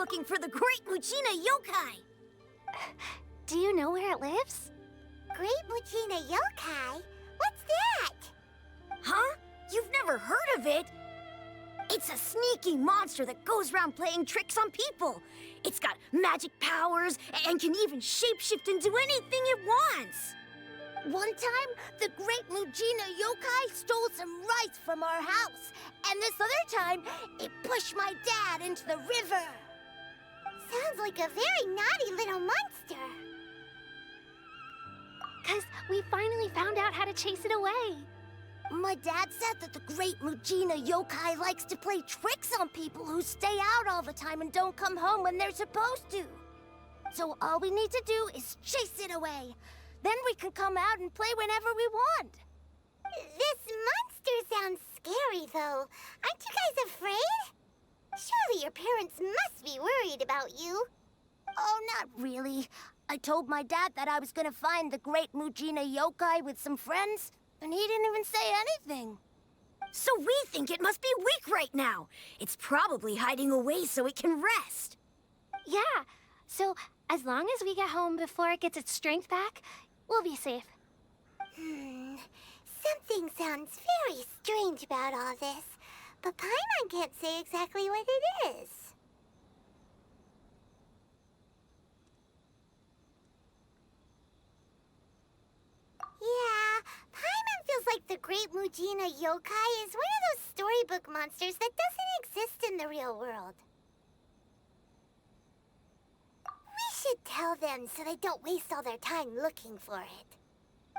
looking for the Great Muchina Yokai. Do you know where it lives? Great Muchina Yokai? What's that? Huh? You've never heard of it? It's a sneaky monster that goes around playing tricks on people. It's got magic powers and can even shapeshift into anything it wants. One time, the Great Muchina Yokai stole some rice from our house. And this other time, it pushed my dad into the river. Sounds like a very naughty little monster. 'Cause we finally found out how to chase it away. My dad said that the Great Muchina Yokai likes to play tricks on people who stay out all the time and don't come home when they're supposed to. So all we need to do is chase it away. Then we can come out and play whenever we want. This monster sounds scary, though. Aren't you guys afraid? Surely your parents must be worried about you. Oh, not really. I told my dad that I was gonna find the Great Muchina Yokai with some friends, and he didn't even say anything. So we think it must be weak right now. It's probably hiding away so it can rest. Yeah, so as long as we get home before it gets its strength back, we'll be safe. Something sounds very strange about all this, but Paimon can't say exactly what it is. Yeah, Paimon feels like the Great Muchina Yokai is one of those storybook monsters that doesn't exist in the real world. We should tell them so they don't waste all their time looking for it.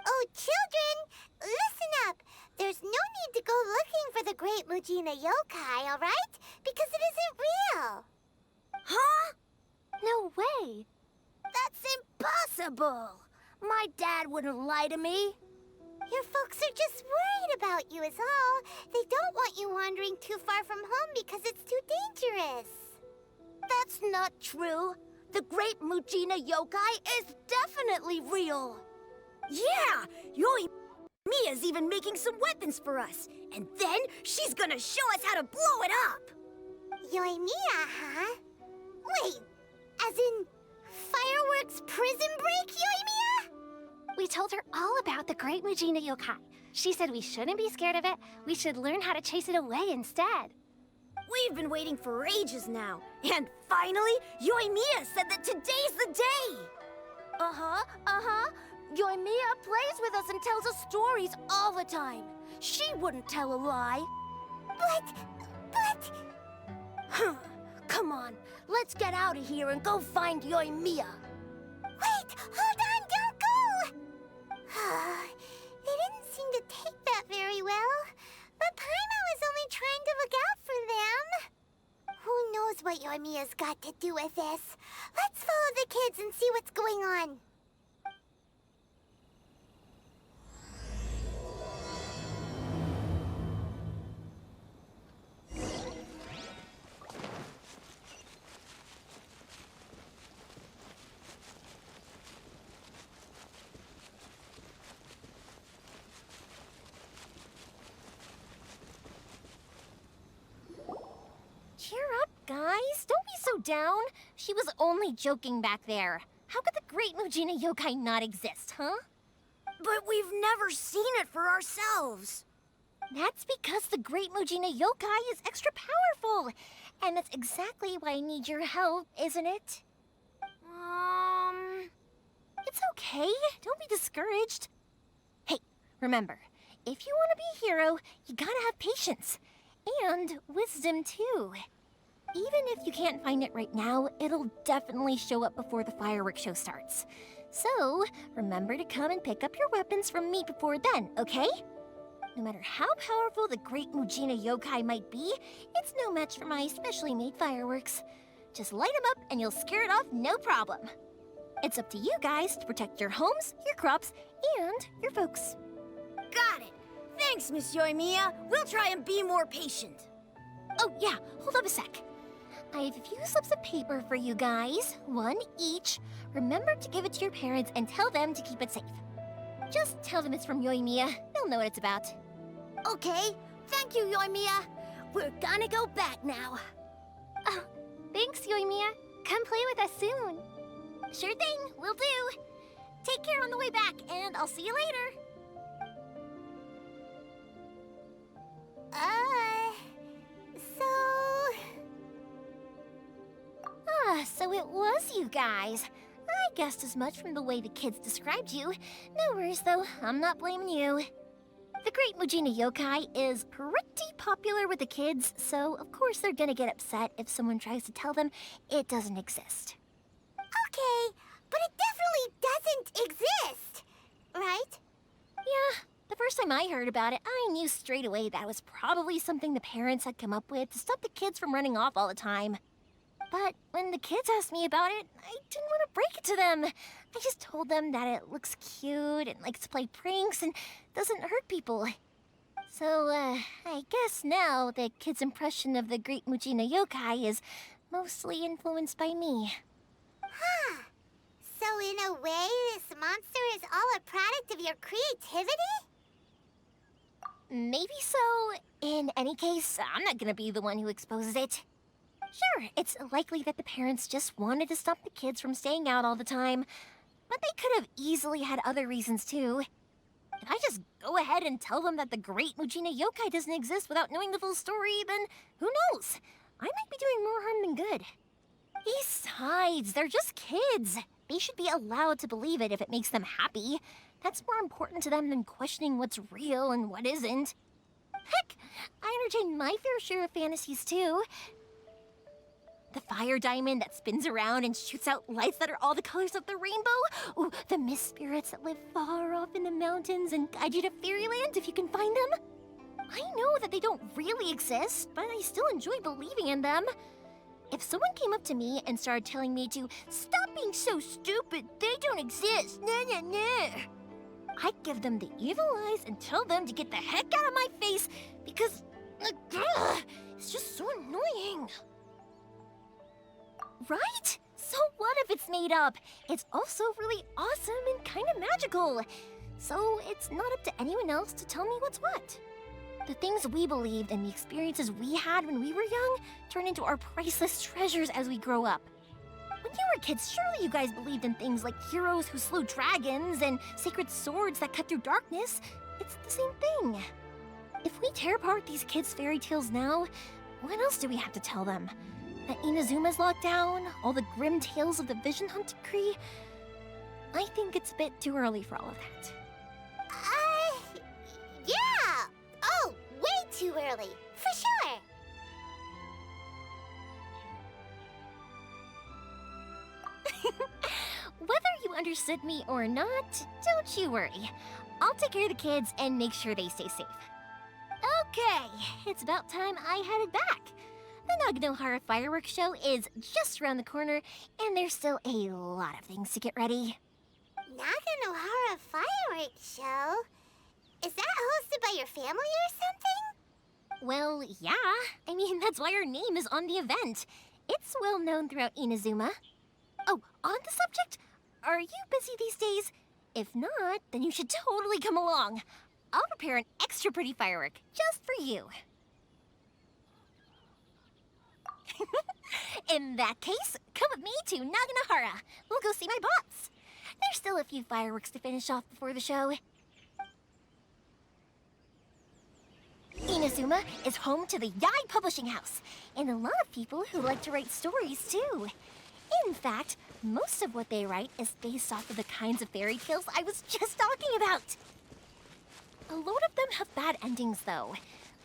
Oh, children, listen up. There's no need to go looking for the Great Muchina Yokai, all right? Because it isn't real. Huh? No way. That's impossible. My dad wouldn't lie to me. Your folks are just worried about you is all. They don't want you wandering too far from home because it's too dangerous. That's not true. The Great Muchina Yokai is definitely real. Yeah! Yoimiya's even making some weapons for us. And then she's gonna show us how to blow it up! Yoimiya, huh? Wait, as in fireworks prison break, Yoimiya? We told her all about the Great Muchina Yokai. She said we shouldn't be scared of it. We should learn how to chase it away instead. We've been waiting for ages now. And finally, Yoimiya said that today's the day! Uh-huh. Yoimiya plays with us and tells us stories all the time. She wouldn't tell a lie. But... Huh. Come on, let's get out of here and go find Yoimiya. Wait, hold on, don't go! They didn't seem to take that very well. But Paimon was only trying to look out for them. Who knows what Yoimiya's got to do with this? Let's follow the kids and see what's going on. Cheer up, guys. Don't be so down. She was only joking back there. How could the Great Muchina Yokai not exist, huh? But we've never seen it for ourselves. That's because the Great Muchina Yokai is extra powerful. And that's exactly why I need your help, isn't it? It's okay. Don't be discouraged. Hey, remember, if you want to be a hero, you gotta have patience. And wisdom, too. Even if you can't find it right now, it'll definitely show up before the fireworks show starts. So, remember to come and pick up your weapons from me before then, okay? No matter how powerful the Great Muchina Yokai might be, it's no match for my specially made fireworks. Just light them up and you'll scare it off no problem. It's up to you guys to protect your homes, your crops, and your folks. Got it. Thanks, Miss Yoimiya. We'll try and be more patient. Oh, yeah, hold up a sec. I have a few slips of paper for you guys, one each. Remember to give it to your parents and tell them to keep it safe. Just tell them it's from Yoimiya. They'll know what it's about. Okay, thank you, Yoimiya. We're gonna go back now. Thanks, Yoimiya. Come play with us soon. Sure thing, will do. Take care on the way back, and I'll see you later. So it was you guys. I guessed as much from the way the kids described you. No worries, though. I'm not blaming you. The Great Mujina Yokai is pretty popular with the kids, so of course they're gonna get upset if someone tries to tell them it doesn't exist. Okay, but it definitely doesn't exist, right? Yeah, the first time I heard about it, I knew straight away that was probably something the parents had come up with to stop the kids from running off all the time. But when the kids asked me about it, I didn't want to break it to them. I just told them that it looks cute and likes to play pranks and doesn't hurt people. So, I guess now the kids' impression of the Great Mujina Yokai is mostly influenced by me. Huh. So in a way, this monster is all a product of your creativity? Maybe so. In any case, I'm not gonna be the one who exposes it. Sure, it's likely that the parents just wanted to stop the kids from staying out all the time, but they could have easily had other reasons too. If I just go ahead and tell them that the Great Mujina Yokai doesn't exist without knowing the full story, then who knows? I might be doing more harm than good. Besides, they're just kids. They should be allowed to believe it if it makes them happy. That's more important to them than questioning what's real and what isn't. Heck, I entertain my fair share of fantasies too. The fire diamond that spins around and shoots out lights that are all the colors of the rainbow. Ooh, the mist spirits that live far off in the mountains and guide you to fairyland if you can find them. I know that they don't really exist, but I still enjoy believing in them. If someone came up to me and started telling me to stop being so stupid, they don't exist, I'd give them the evil eyes and tell them to get the heck out of my face because it's just so annoying. Right? So what if it's made up? It's also really awesome and kind of magical. So it's not up to anyone else to tell me what's what. The things we believed and the experiences we had when we were young turn into our priceless treasures as we grow up. When you were kids, surely you guys believed in things like heroes who slew dragons and sacred swords that cut through darkness. It's the same thing. If we tear apart these kids' fairy tales now, what else do we have to tell them? That Inazuma's locked down, all the grim tales of the Vision Hunt decree? I think it's a bit too early for all of that. Yeah! Oh, way too early, for sure! Whether you understood me or not, don't you worry. I'll take care of the kids and make sure they stay safe. Okay, it's about time I headed back. The Naganohara fireworks show is just around the corner, and there's still a lot of things to get ready. Naganohara fireworks show? Is that hosted by your family or something? Well, yeah. I mean, that's why our name is on the event. It's well known throughout Inazuma. Oh, on the subject, are you busy these days? If not, then you should totally come along. I'll prepare an extra pretty firework just for you. In that case, come with me to Naganohara. We'll go see my bots. There's still a few fireworks to finish off before the show. Inazuma is home to the Yai Publishing House, and a lot of people who like to write stories too. In fact, most of what they write is based off of the kinds of fairy tales I was just talking about. A lot of them have bad endings, though.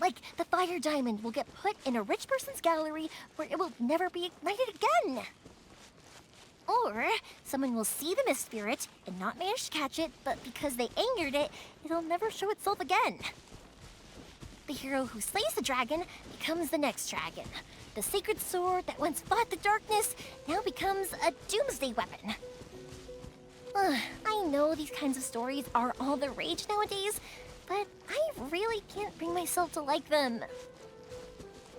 Like, the fire diamond will get put in a rich person's gallery where it will never be ignited again. Or, someone will see the mist spirit and not manage to catch it, but because they angered it, it'll never show itself again. The hero who slays the dragon becomes the next dragon. The sacred sword that once fought the darkness now becomes a doomsday weapon. I know these kinds of stories are all the rage nowadays, but I really can't bring myself to like them.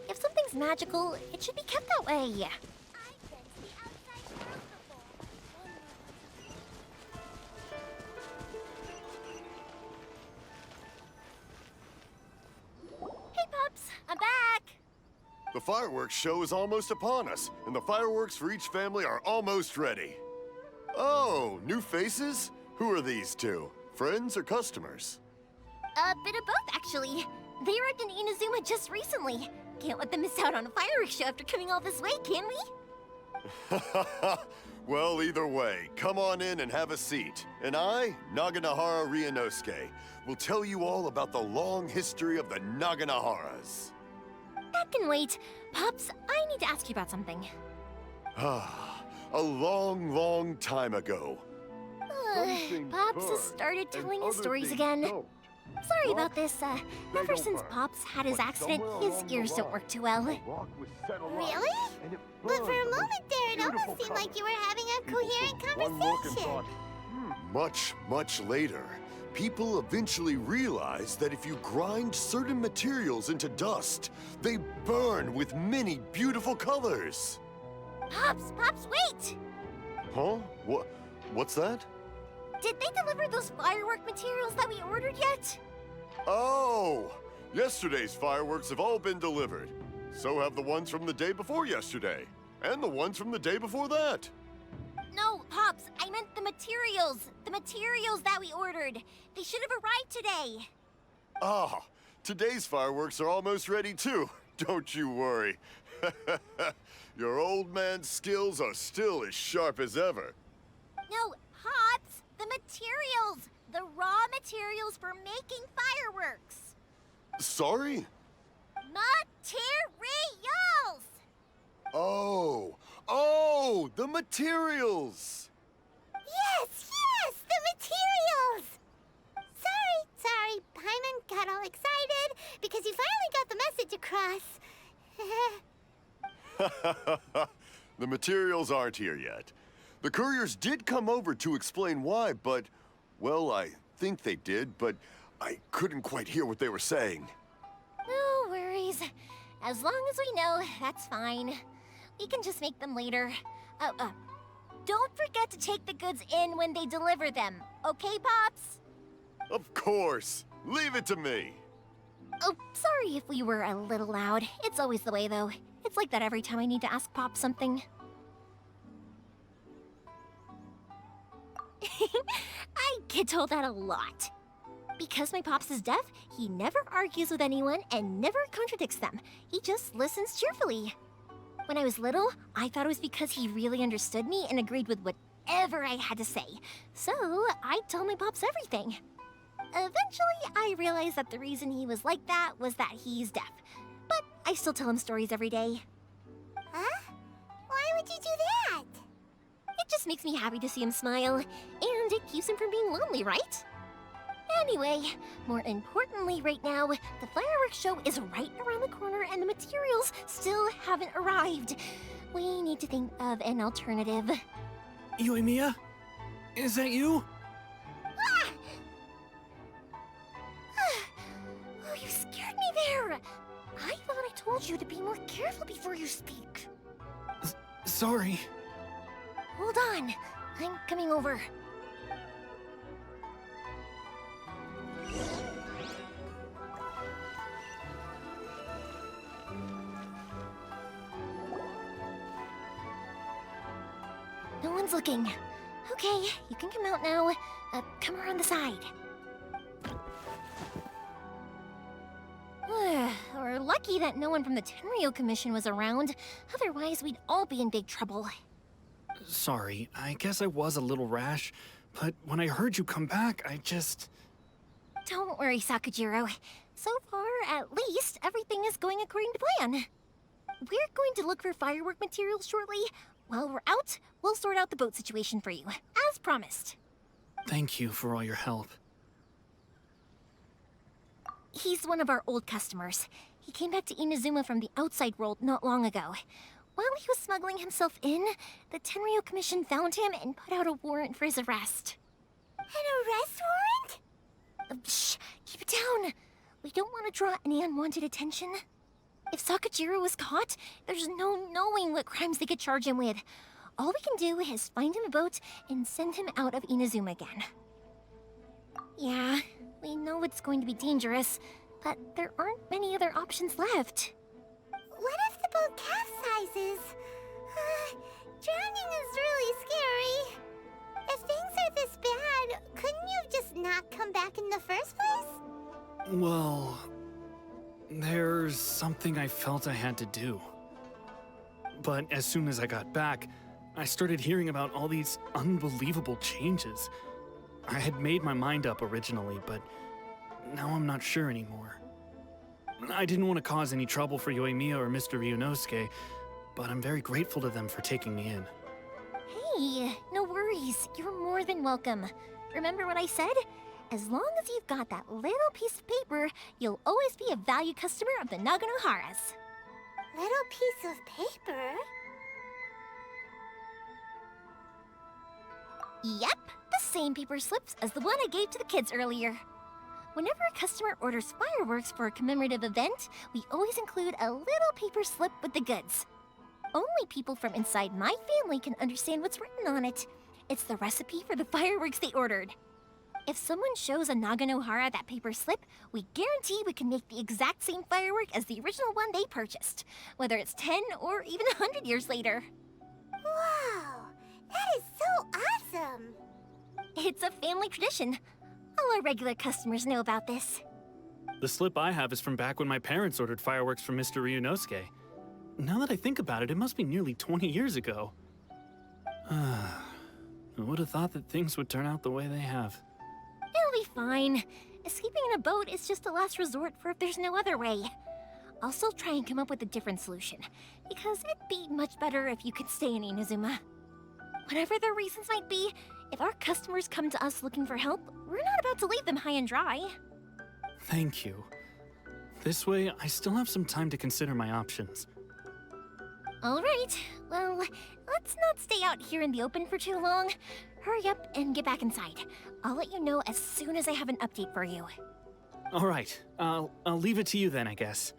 If something's magical, it should be kept that way. I've been to the outside world before. Hey, Pups, I'm back. The fireworks show is almost upon us, and the fireworks for each family are almost ready. Oh, new faces? Who are these two? Friends or customers? A bit of both, actually. They arrived in Inazuma just recently. Can't let them miss out on a fireworks show after coming all this way, can we? Well, either way, come on in and have a seat. And I, Naganahara Ryunosuke, will tell you all about the long history of the Naganaharas. That can wait. Pops, I need to ask you about something. A long, long time ago. Pops has started telling his stories again. Sorry about this. Ever since Pops had his accident, his ears don't work too well. Really? But for a moment there, it almost seemed like you were having a coherent conversation. Much, much later, people eventually realized that if you grind certain materials into dust, they burn with many beautiful colors. Pops, wait! Huh? What's that? Did they deliver those firework materials that we ordered yet? Oh! Yesterday's fireworks have all been delivered. So have the ones from the day before yesterday. And the ones from the day before that. No, Pops, I meant the materials. The materials that we ordered. They should have arrived today. Ah, today's fireworks are almost ready too. Don't you worry. Your old man's skills are still as sharp as ever. No, Pops, the materials. The raw materials for making fireworks. Sorry? Materials! Oh, the materials! Yes, the materials! Sorry, Paimon got all excited because he finally got the message across. The materials aren't here yet. The couriers did come over to explain why, but, well, I think they did, but I couldn't quite hear what they were saying. No worries. As long as we know, that's fine. We can just make them later. Don't forget to take the goods in when they deliver them, okay, Pops? Of course. Leave it to me. Oh, sorry if we were a little loud. It's always the way, though. It's like that every time I need to ask Pop something. I get told that a lot. Because my Pops is deaf, he never argues with anyone and never contradicts them. He just listens cheerfully. When I was little, I thought it was because he really understood me and agreed with whatever I had to say. So, I'd tell my Pops everything. Eventually, I realized that the reason he was like that was that he's deaf. But I still tell him stories every day. Huh? Why would you do that? It just makes me happy to see him smile, and it keeps him from being lonely, right? Anyway, more importantly right now, the fireworks show is right around the corner and the materials still haven't arrived. We need to think of an alternative. Yoimiya? Is that you? Oh, you scared me there! I thought I told you to be more careful before you speak. Sorry. Hold on, I'm coming over. No one's looking. Okay, you can come out now. Come around the side. We're lucky that no one from the Tenryo Commission was around. Otherwise, we'd all be in big trouble. Sorry, I guess I was a little rash, but when I heard you come back, I just... Don't worry, Sakujiro. So far, at least, everything is going according to plan. We're going to look for firework materials shortly. While we're out, we'll sort out the boat situation for you, as promised. Thank you for all your help. He's one of our old customers. He came back to Inazuma from the outside world not long ago. While he was smuggling himself in, the Tenryo Commission found him and put out a warrant for his arrest. An arrest warrant? Shh! Keep it down! We don't want to draw any unwanted attention. If Sakujiro was caught, there's no knowing what crimes they could charge him with. All we can do is find him a boat and send him out of Inazuma again. Yeah, we know it's going to be dangerous, but there aren't many other options left. What if the boat capsizes. Drowning is really scary. If things are this bad, couldn't you just not come back in the first place? Well, there's something I felt I had to do. But as soon as I got back, I started hearing about all these unbelievable changes. I had made my mind up originally, but now I'm not sure anymore. I didn't want to cause any trouble for Yoimiya or Mr. Ryunosuke, but I'm very grateful to them for taking me in. Hey, no worries. You're more than welcome. Remember what I said? As long as you've got that little piece of paper, you'll always be a valued customer of the Naganoharas. Little piece of paper? Yep, the same paper slips as the one I gave to the kids earlier. Whenever a customer orders fireworks for a commemorative event, we always include a little paper slip with the goods. Only people from inside my family can understand what's written on it. It's the recipe for the fireworks they ordered. If someone shows a Naganohara that paper slip, we guarantee we can make the exact same firework as the original one they purchased, whether it's 10 or even 100 years later. Wow, that is so awesome. It's a family tradition. All our regular customers know about this. The slip I have is from back when my parents ordered fireworks from Mr. Ryunosuke. Now that I think about it, it must be nearly 20 years ago. I would have thought that things would turn out the way they have. It'll be fine. Escaping in a boat is just a last resort for if there's no other way. I'll still try and come up with a different solution, because it'd be much better if you could stay in Inazuma. Whatever their reasons might be, if our customers come to us looking for help, we're not about to leave them high and dry. Thank you. This way, I still have some time to consider my options. All right, well, let's not stay out here in the open for too long. Hurry up and get back inside. I'll let you know as soon as I have an update for you. All right, I'll leave it to you then, I guess.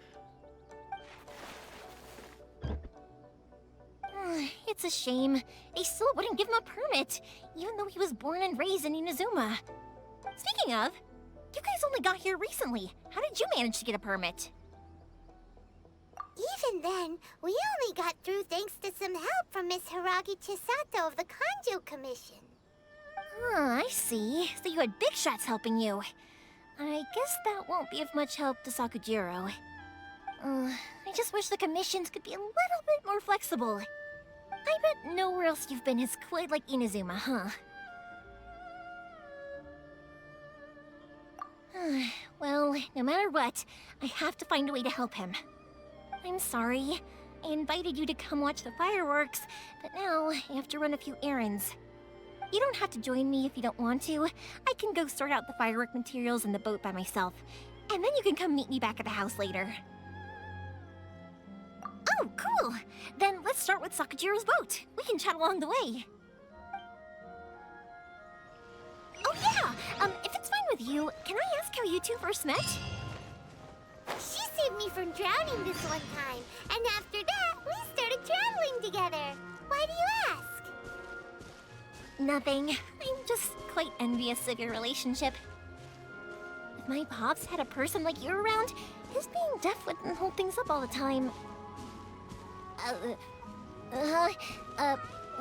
It's a shame. They still wouldn't give him a permit, even though he was born and raised in Inazuma. Speaking of, you guys only got here recently. How did you manage to get a permit? Even then, we only got through thanks to some help from Miss Hiragi Chisato of the Kanjo Commission. I see. So you had big shots helping you. I guess that won't be of much help to Sakujiro. I just wish the commissions could be a little bit more flexible. I bet nowhere else you've been is quite like Inazuma, huh? Well, no matter what, I have to find a way to help him. I'm sorry. I invited you to come watch the fireworks, but now I have to run a few errands. You don't have to join me if you don't want to. I can go sort out the firework materials in the boat by myself, and then you can come meet me back at the house later. Oh, cool! Then let's start with Sakujiro's boat. We can chat along the way. Oh yeah! If it's fine with you, can I ask how you two first met? She saved me from drowning this one time, and after that, we started traveling together. Why do you ask? Nothing. I'm just quite envious of your relationship. If my pops had a person like you around, his being deaf wouldn't hold things up all the time.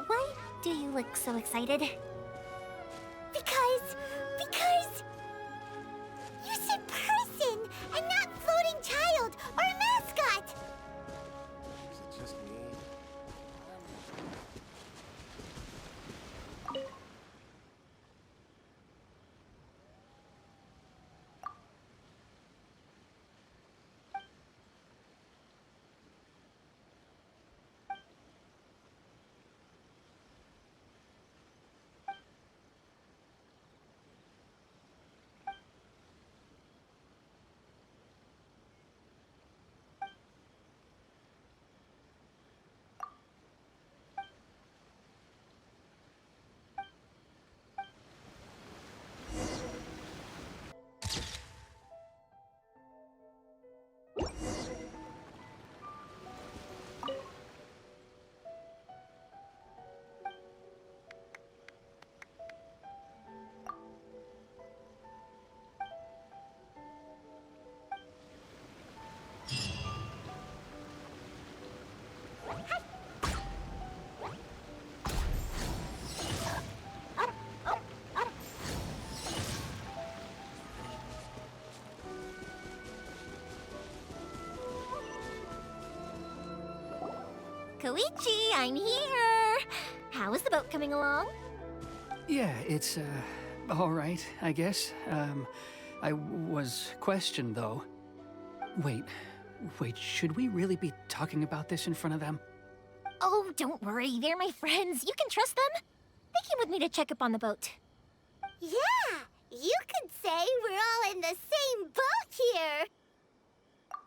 Why do you look so excited? Because you said person and not floating child or mascot. Is it just me? Koichi, I'm here! How is the boat coming along? Yeah, it's, all right, I guess. I was questioned, though. Wait, should we really be talking about this in front of them? Oh, don't worry, they're my friends. You can trust them. They came with me to check up on the boat. Yeah, you could say we're all in the same boat here.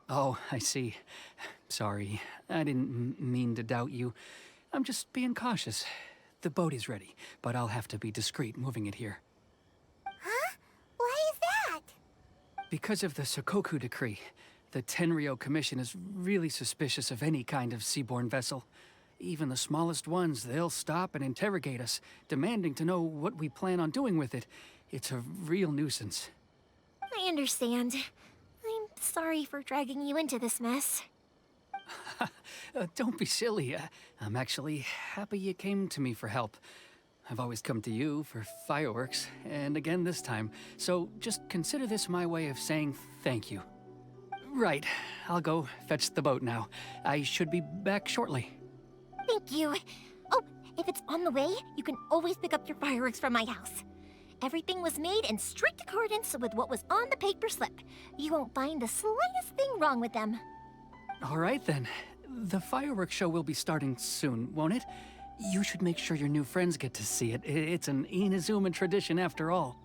Oh, I see. Sorry, I didn't mean to doubt you. I'm just being cautious. The boat is ready, but I'll have to be discreet moving it here. Huh? Why is that? Because of the Sokoku decree, the Tenryo Commission is really suspicious of any kind of seaborne vessel. Even the smallest ones, they'll stop and interrogate us, demanding to know what we plan on doing with it. It's a real nuisance. I understand. I'm sorry for dragging you into this mess. Don't be silly. I'm actually happy you came to me for help. I've always come to you for fireworks, and again this time, so just consider this my way of saying thank you. Right, I'll go fetch the boat now. I should be back shortly. Thank you. Oh, if it's on the way, you can always pick up your fireworks from my house. Everything was made in strict accordance with what was on the paper slip. You won't find the slightest thing wrong with them. All right then. The fireworks show will be starting soon, won't it? You should make sure your new friends get to see it. It's an Inazuma tradition after all.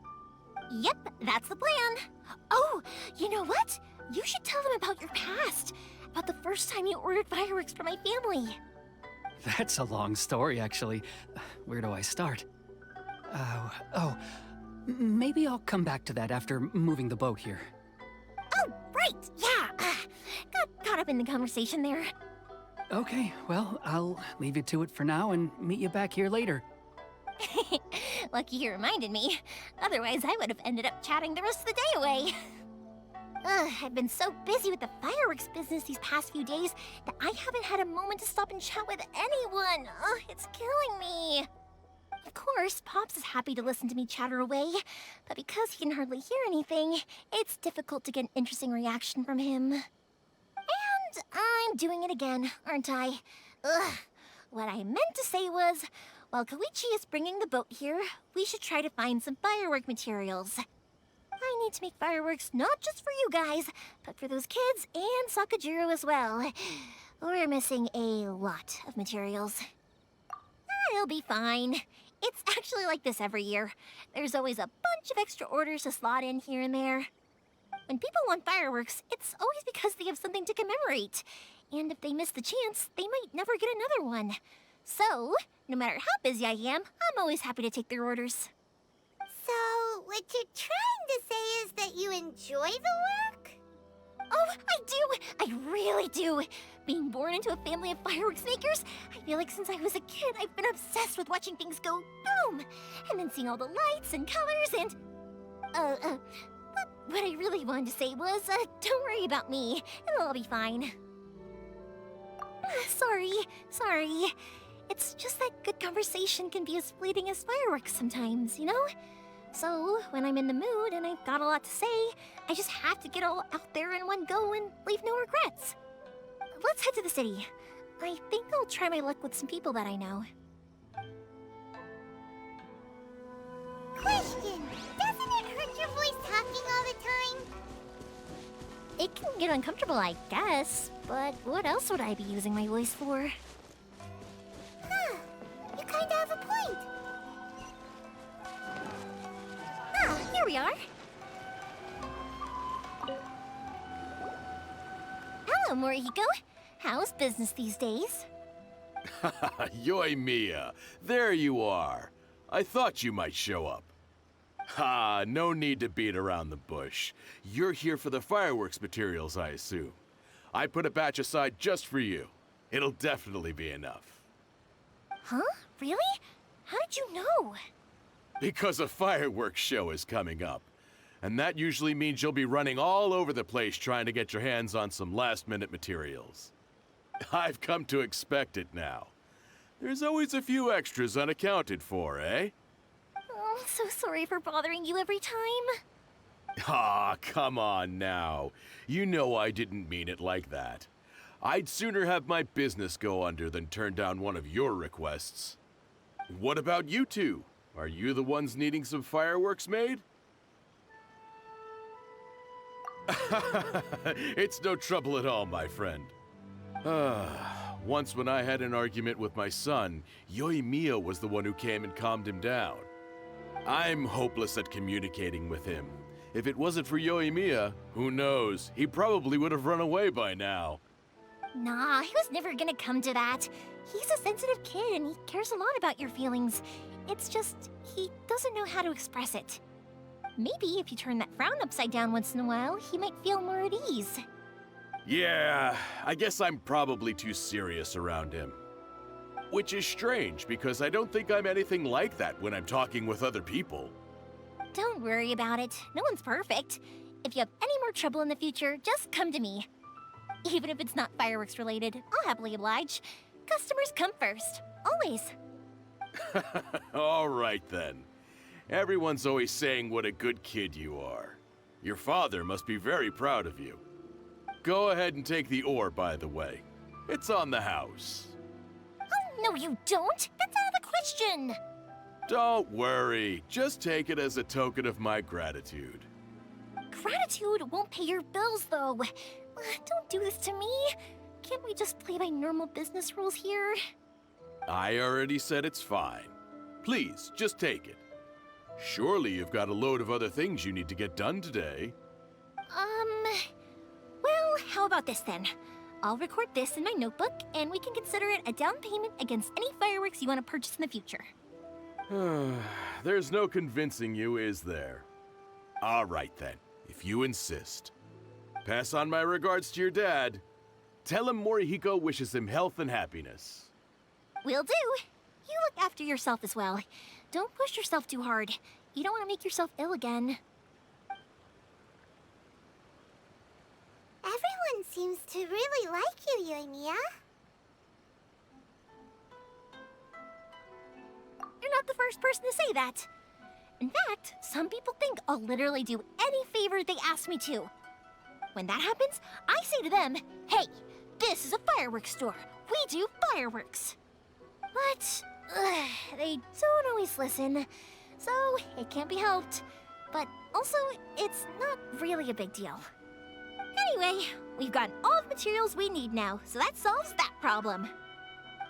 Yep, that's the plan. Oh, you know what? You should tell them about your past. About the first time you ordered fireworks for my family. That's a long story, actually. Where do I start? Maybe I'll come back to that after moving the boat here. Oh, right, yeah. Got caught up in the conversation there. Okay, well, I'll leave you to it for now and meet you back here later. Lucky you reminded me. Otherwise, I would have ended up chatting the rest of the day away. I've been so busy with the fireworks business these past few days that I haven't had a moment to stop and chat with anyone. It's killing me. Of course, Pops is happy to listen to me chatter away, but because he can hardly hear anything, it's difficult to get an interesting reaction from him. And I'm doing it again, aren't I? What I meant to say was, while Koichi is bringing the boat here, we should try to find some firework materials. I need to make fireworks not just for you guys, but for those kids and Sakajiro as well. We're missing a lot of materials. It'll be fine. It's actually like this every year. There's always a bunch of extra orders to slot in here and there. When people want fireworks, it's always because they have something to commemorate. And if they miss the chance, they might never get another one. So, no matter how busy I am, I'm always happy to take their orders. So, what you're trying to say is that you enjoy the work? Oh, I do! I really do! Being born into a family of fireworks makers, I feel like since I was a kid, I've been obsessed with watching things go boom! And then seeing all the lights and colors and... What I really wanted to say was, don't worry about me. It'll all be fine. Sorry. It's just that good conversation can be as fleeting as fireworks sometimes, you know? So, when I'm in the mood and I've got a lot to say, I just have to get all out there in one go and leave no regrets. Let's head to the city. I think I'll try my luck with some people that I know. Question! Doesn't it hurt your voice talking all the time? It can get uncomfortable, I guess, but what else would I be using my voice for? Huh. You kinda have a point. Here we are. Hello, Morihiko. How's business these days? Yoi Mia, there you are. I thought you might show up. Ha, no need to beat around the bush. You're here for the fireworks materials, I assume. I put a batch aside just for you. It'll definitely be enough. Huh? Really? How did you know? Because a fireworks show is coming up. And that usually means you'll be running all over the place trying to get your hands on some last-minute materials. I've come to expect it now. There's always a few extras unaccounted for, eh? Oh, I'm so sorry for bothering you every time. Ah, come on now. You know I didn't mean it like that. I'd sooner have my business go under than turn down one of your requests. What about you two? Are you the ones needing some fireworks made? It's no trouble at all, my friend. Once when I had an argument with my son, Yoimiya was the one who came and calmed him down. I'm hopeless at communicating with him. If it wasn't for Yoimiya, who knows, he probably would have run away by now. Nah, he was never gonna come to that. He's a sensitive kid and he cares a lot about your feelings. It's just, he doesn't know how to express it. Maybe if you turn that frown upside down once in a while, he might feel more at ease. Yeah, I guess I'm probably too serious around him. Which is strange, because I don't think I'm anything like that when I'm talking with other people. Don't worry about it. No one's perfect. If you have any more trouble in the future, just come to me. Even if it's not fireworks related, I'll happily oblige. Customers come first. Always. All right then. Everyone's always saying what a good kid you are. Your father must be very proud of you. Go ahead and take the ore, by the way. It's on the house. Oh, no you don't! That's out of the question! Don't worry. Just take it as a token of my gratitude. Gratitude won't pay your bills, though. Don't do this to me. Can't we just play by normal business rules here? I already said it's fine. Please, just take it. Surely you've got a load of other things you need to get done today. Well, how about this then? I'll record this in my notebook, and we can consider it a down payment against any fireworks you want to purchase in the future. There's no convincing you, is there? All right then, if you insist. Pass on my regards to your dad. Tell him Morihiko wishes him health and happiness. Will do. You look after yourself as well. Don't push yourself too hard. You don't want to make yourself ill again. Everyone seems to really like you, Yoimiya. You're not the first person to say that. In fact, some people think I'll literally do any favor they ask me to. When that happens, I say to them, hey, this is a fireworks store. We do fireworks. But they don't always listen, so it can't be helped. But also, it's not really a big deal. Anyway, we've got all the materials we need now, so that solves that problem.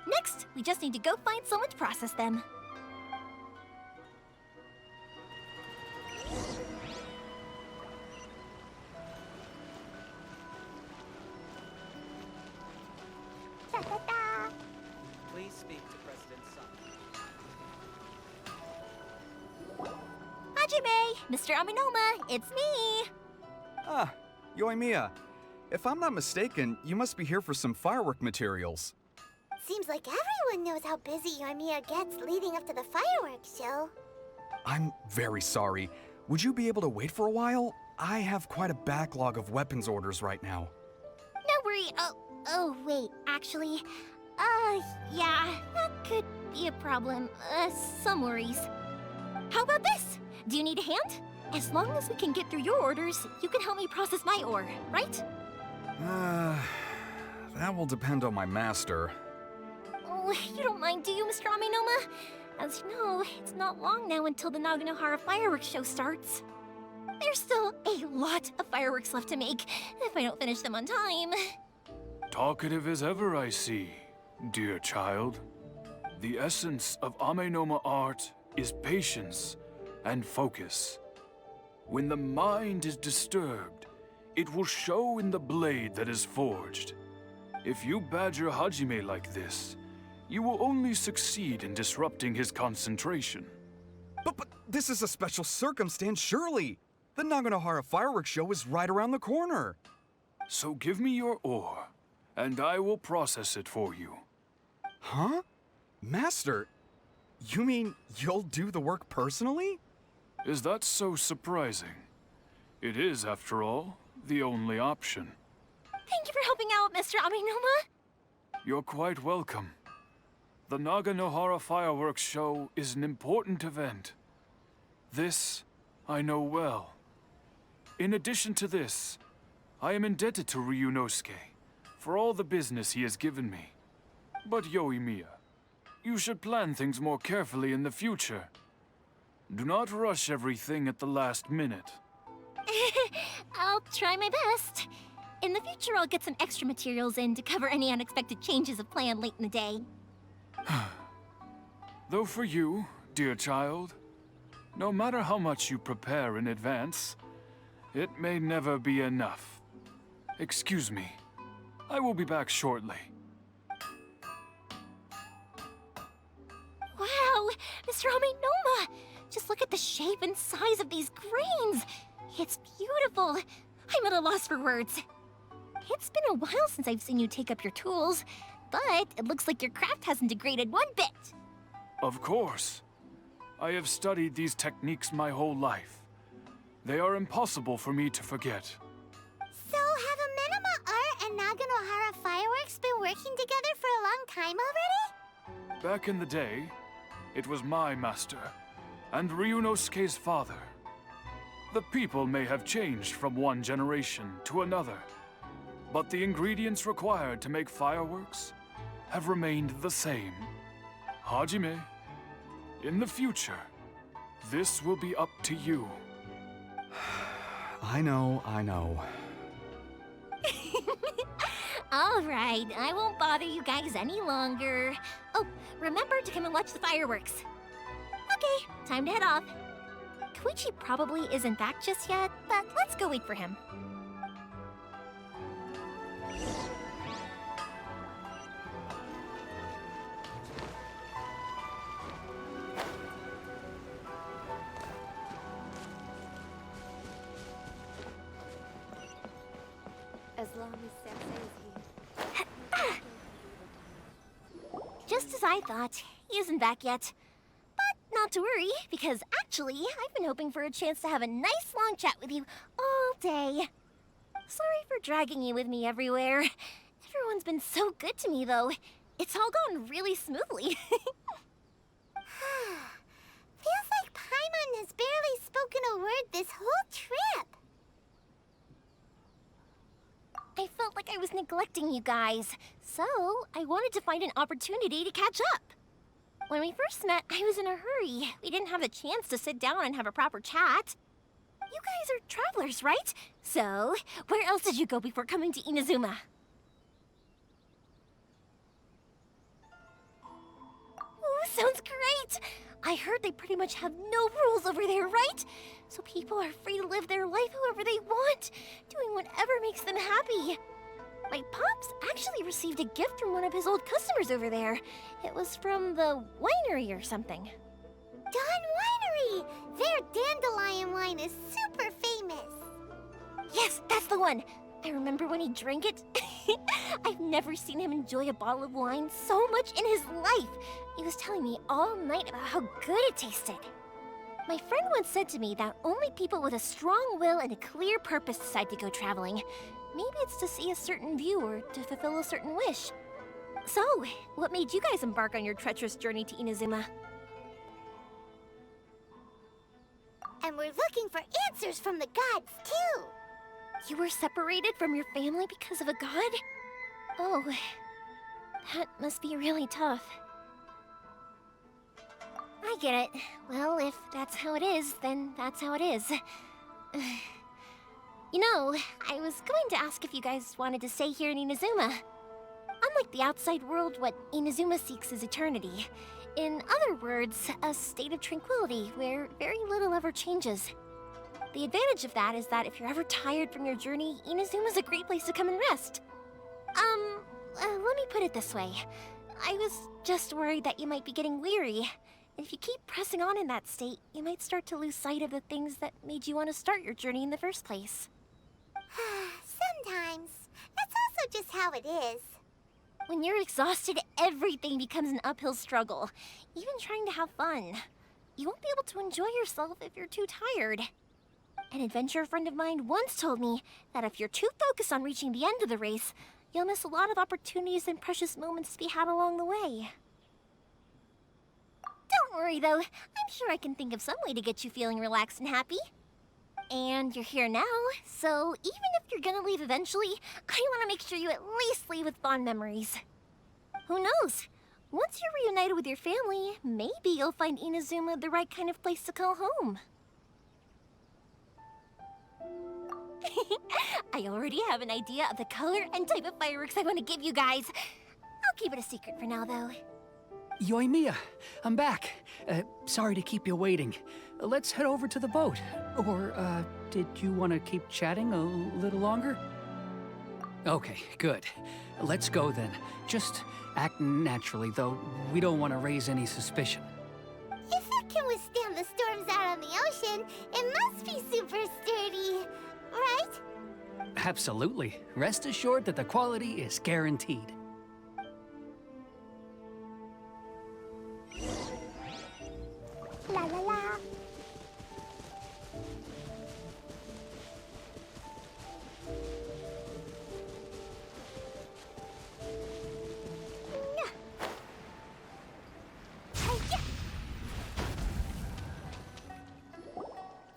Next, we just need to go find someone to process them. Please speak to President Sun. Hajime, Mr. Aminoma, it's me! Ah, Yoimiya. If I'm not mistaken, you must be here for some firework materials. Seems like everyone knows how busy Yoimiya gets leading up to the fireworks show. I'm very sorry. Would you be able to wait for a while? I have quite a backlog of weapons orders right now. No worry. Oh, wait, actually, yeah, that could be a problem. Some worries. How about this? Do you need a hand? As long as we can get through your orders, you can help me process my ore, right? That will depend on my master. Oh, you don't mind, do you, Mr. Aminoma? As you know, it's not long now until the Naganohara fireworks show starts. There's still a lot of fireworks left to make, if I don't finish them on time. Talkative as ever, I see, dear child. The essence of Amenoma art is patience and focus. When the mind is disturbed, it will show in the blade that is forged. If you badger Hajime like this, you will only succeed in disrupting his concentration. But this is a special circumstance, surely. The Naganohara fireworks show is right around the corner. So give me your ore, and I will process it for you. Huh? Master, you mean you'll do the work personally? Is that so surprising? It is, after all, the only option. Thank you for helping out, Mr. Aminoma. You're quite welcome. The Naganohara fireworks show is an important event. This I know well. In addition to this, I am indebted to Ryunosuke for all the business he has given me. But Yoimiya, you should plan things more carefully in the future. Do not rush everything at the last minute. I'll try my best. In the future, I'll get some extra materials in to cover any unexpected changes of plan late in the day. Though for you, dear child, no matter how much you prepare in advance, it may never be enough. Excuse me. I will be back shortly. Wow, Mr. Amenoma! Just look at the shape and size of these grains! It's beautiful! I'm at a loss for words. It's been a while since I've seen you take up your tools, but it looks like your craft hasn't degraded one bit. Of course. I have studied these techniques my whole life. They are impossible for me to forget. So, have Amenoma Art and Naganohara Fireworks been working together for a long time already? Back in the day, it was my master, and Ryunosuke's father. The people may have changed from one generation to another, but the ingredients required to make fireworks have remained the same. Hajime, in the future, this will be up to you. I know. All right, I won't bother you guys any longer. Oh, remember to come and watch the fireworks. Okay, time to head off. Koichi probably isn't back just yet, but let's go wait for him. As long as Sensei is here. Just as I thought, he isn't back yet. But not to worry, because actually, I've been hoping for a chance to have a nice long chat with you all day. Sorry for dragging you with me everywhere. Everyone's been so good to me, though. It's all gone really smoothly. Feels like Paimon has barely spoken a word this whole trip. I felt like I was neglecting you guys, so I wanted to find an opportunity to catch up. When we first met, I was in a hurry. We didn't have the chance to sit down and have a proper chat. You guys are travelers, right? So, where else did you go before coming to Inazuma? Ooh, sounds great! I heard they pretty much have no rules over there, right? So people are free to live their life however they want, doing whatever makes them happy. My pops actually received a gift from one of his old customers over there. It was from the winery or something. Dawn Winery! Their dandelion wine is super famous. Yes, that's the one. I remember when he drank it. I've never seen him enjoy a bottle of wine so much in his life. He was telling me all night about how good it tasted. My friend once said to me that only people with a strong will and a clear purpose decide to go traveling. Maybe it's to see a certain view or to fulfill a certain wish. So, what made you guys embark on your treacherous journey to Inazuma? And we're looking for answers from the gods, too. You were separated from your family because of a god? Oh, that must be really tough. I get it. Well, if that's how it is, then that's how it is. You know, I was going to ask if you guys wanted to stay here in Inazuma. Unlike the outside world, what Inazuma seeks is eternity. In other words, a state of tranquility where very little ever changes. The advantage of that is that if you're ever tired from your journey, Inazuma's a great place to come and rest. Let me put it this way. I was just worried that you might be getting weary. And if you keep pressing on in that state, you might start to lose sight of the things that made you want to start your journey in the first place. Sometimes. That's also just how it is. When you're exhausted, everything becomes an uphill struggle. Even trying to have fun. You won't be able to enjoy yourself if you're too tired. An adventurer friend of mine once told me that if you're too focused on reaching the end of the race, you'll miss a lot of opportunities and precious moments to be had along the way. Don't worry, though. I'm sure I can think of some way to get you feeling relaxed and happy. And you're here now, so even if you're gonna leave eventually, I want to make sure you at least leave with fond memories. Who knows? Once you're reunited with your family, maybe you'll find Inazuma the right kind of place to call home. I already have an idea of the color and type of fireworks I want to give you guys. I'll keep it a secret for now, though. Yoimiya, I'm back. Sorry to keep you waiting. Let's head over to the boat. Or, did you want to keep chatting a little longer? Okay, good. Let's go then. Just act naturally, though. We don't want to raise any suspicion. If it can withstand the storms out on the ocean, it must be super sturdy, right? Absolutely. Rest assured that the quality is guaranteed. La la la.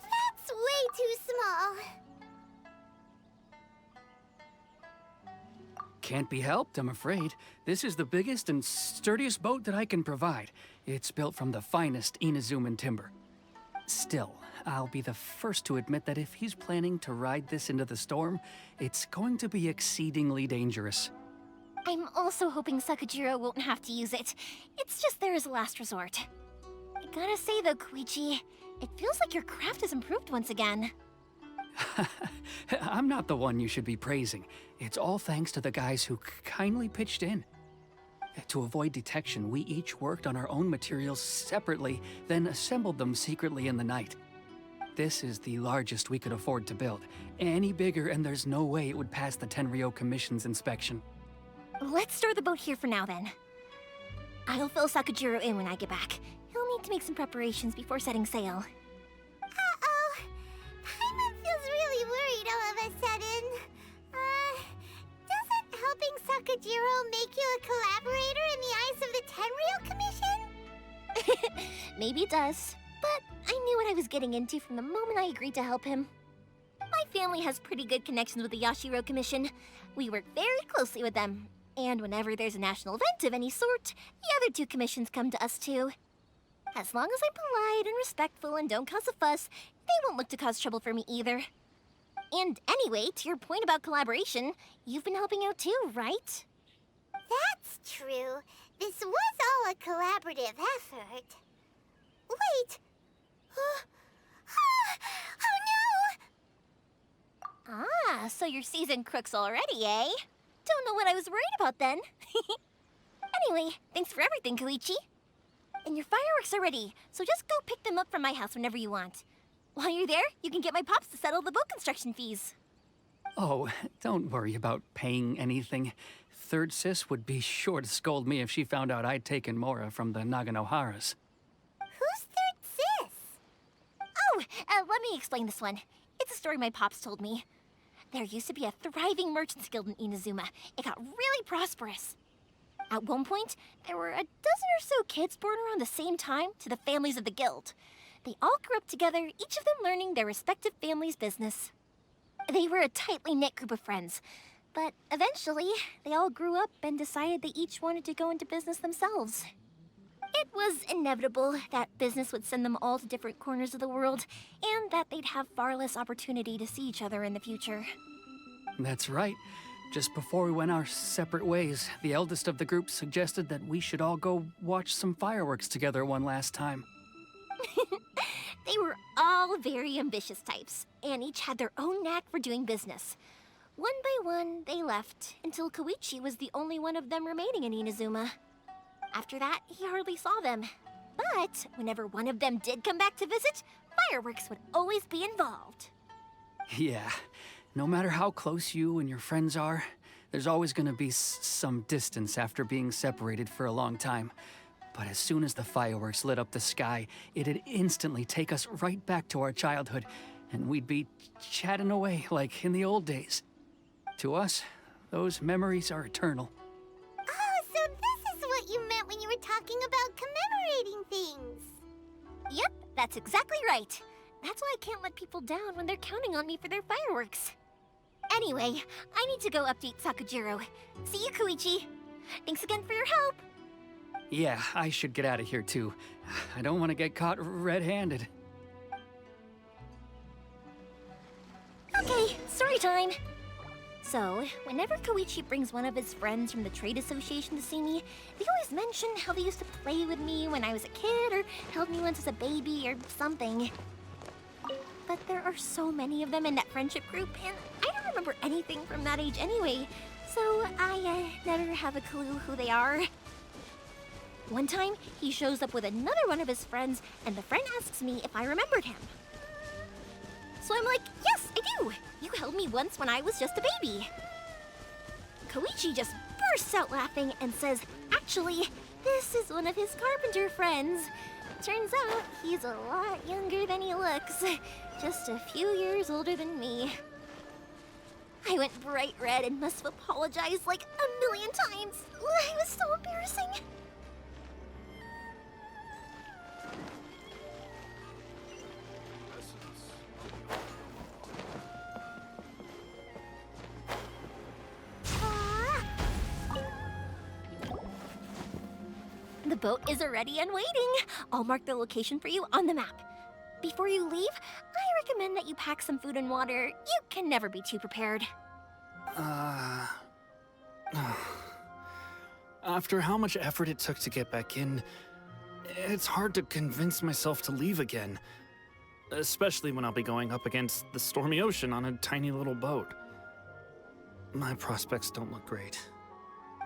That's way too small. Can't be helped, I'm afraid. This is the biggest and sturdiest boat that I can provide. It's built from the finest Inazuman timber. Still, I'll be the first to admit that if he's planning to ride this into the storm, it's going to be exceedingly dangerous. I'm also hoping Sakajiro won't have to use it. It's just there as a last resort. I gotta say though, Koichi, it feels like your craft has improved once again. I'm not the one you should be praising. It's all thanks to the guys who kindly pitched in. To avoid detection, we each worked on our own materials separately, then assembled them secretly in the night. This is the largest we could afford to build. Any bigger and there's no way it would pass the Tenryou Commission's inspection. Let's store the boat here for now then. I'll fill Sakajiro in when I get back. He'll need to make some preparations before setting sail. Uh-oh. Paimon feels really worried all of a sudden. Doesn't helping Sakajiro make you a collaborator in the eyes of the Tenryou Commission? Maybe it does, but I knew what I was getting into from the moment I agreed to help him. My family has pretty good connections with the Yashiro Commission. We work very closely with them. And whenever there's a national event of any sort, the other two commissions come to us too. As long as I'm polite and respectful and don't cause a fuss, they won't look to cause trouble for me either. And anyway, to your point about collaboration, you've been helping out too, right? That's true. This was all a collaborative effort. Wait! Oh no! Ah, so you're seasoned crooks already, eh? Don't know what I was worried about then. Anyway, thanks for everything, Koichi. And your fireworks are ready, so just go pick them up from my house whenever you want. While you're there, you can get my pops to settle the boat construction fees. Oh, don't worry about paying anything. Third Sis would be sure to scold me if she found out I'd taken Mora from the Naganoharas. Who's Third Sis? Oh, let me explain this one. It's a story my pops told me. There used to be a thriving merchants guild in Inazuma. It got really prosperous. At one point, there were a dozen or so kids born around the same time to the families of the guild. They all grew up together, each of them learning their respective family's business. They were a tightly knit group of friends, but eventually, they all grew up and decided they each wanted to go into business themselves. It was inevitable that business would send them all to different corners of the world, and that they'd have far less opportunity to see each other in the future. That's right. Just before we went our separate ways, the eldest of the group suggested that we should all go watch some fireworks together one last time. They were all very ambitious types, and each had their own knack for doing business. One by one, they left, until Koichi was the only one of them remaining in Inazuma. After that, he hardly saw them. But whenever one of them did come back to visit, fireworks would always be involved. Yeah, no matter how close you and your friends are, there's always gonna be some distance after being separated for a long time. But as soon as the fireworks lit up the sky, it'd instantly take us right back to our childhood, and we'd be chatting away like in the old days. To us, those memories are eternal. Oh, so this is what you meant when you were talking about commemorating things. Yep, that's exactly right. That's why I can't let people down when they're counting on me for their fireworks. Anyway, I need to go update Sakujiro. See you, Koichi. Thanks again for your help. Yeah, I should get out of here too. I don't want to get caught red-handed. Okay, story time. So, whenever Koichi brings one of his friends from the trade association to see me, they always mention how they used to play with me when I was a kid or held me once as a baby or something. But there are so many of them in that friendship group, and I don't remember anything from that age anyway, so I never have a clue who they are. One time, he shows up with another one of his friends, and the friend asks me if I remembered him. So I'm like, yes, I do! You held me once when I was just a baby. Koichi just bursts out laughing and says, actually, this is one of his carpenter friends. Turns out, he's a lot younger than he looks. Just a few years older than me. I went bright red and must have apologized like a million times. It was so embarrassing. The boat is ready and waiting. I'll mark the location for you on the map. Before you leave, I recommend that you pack some food and water. You can never be too prepared. After how much effort it took to get back in, it's hard to convince myself to leave again. Especially when I'll be going up against the stormy ocean on a tiny little boat. My prospects don't look great.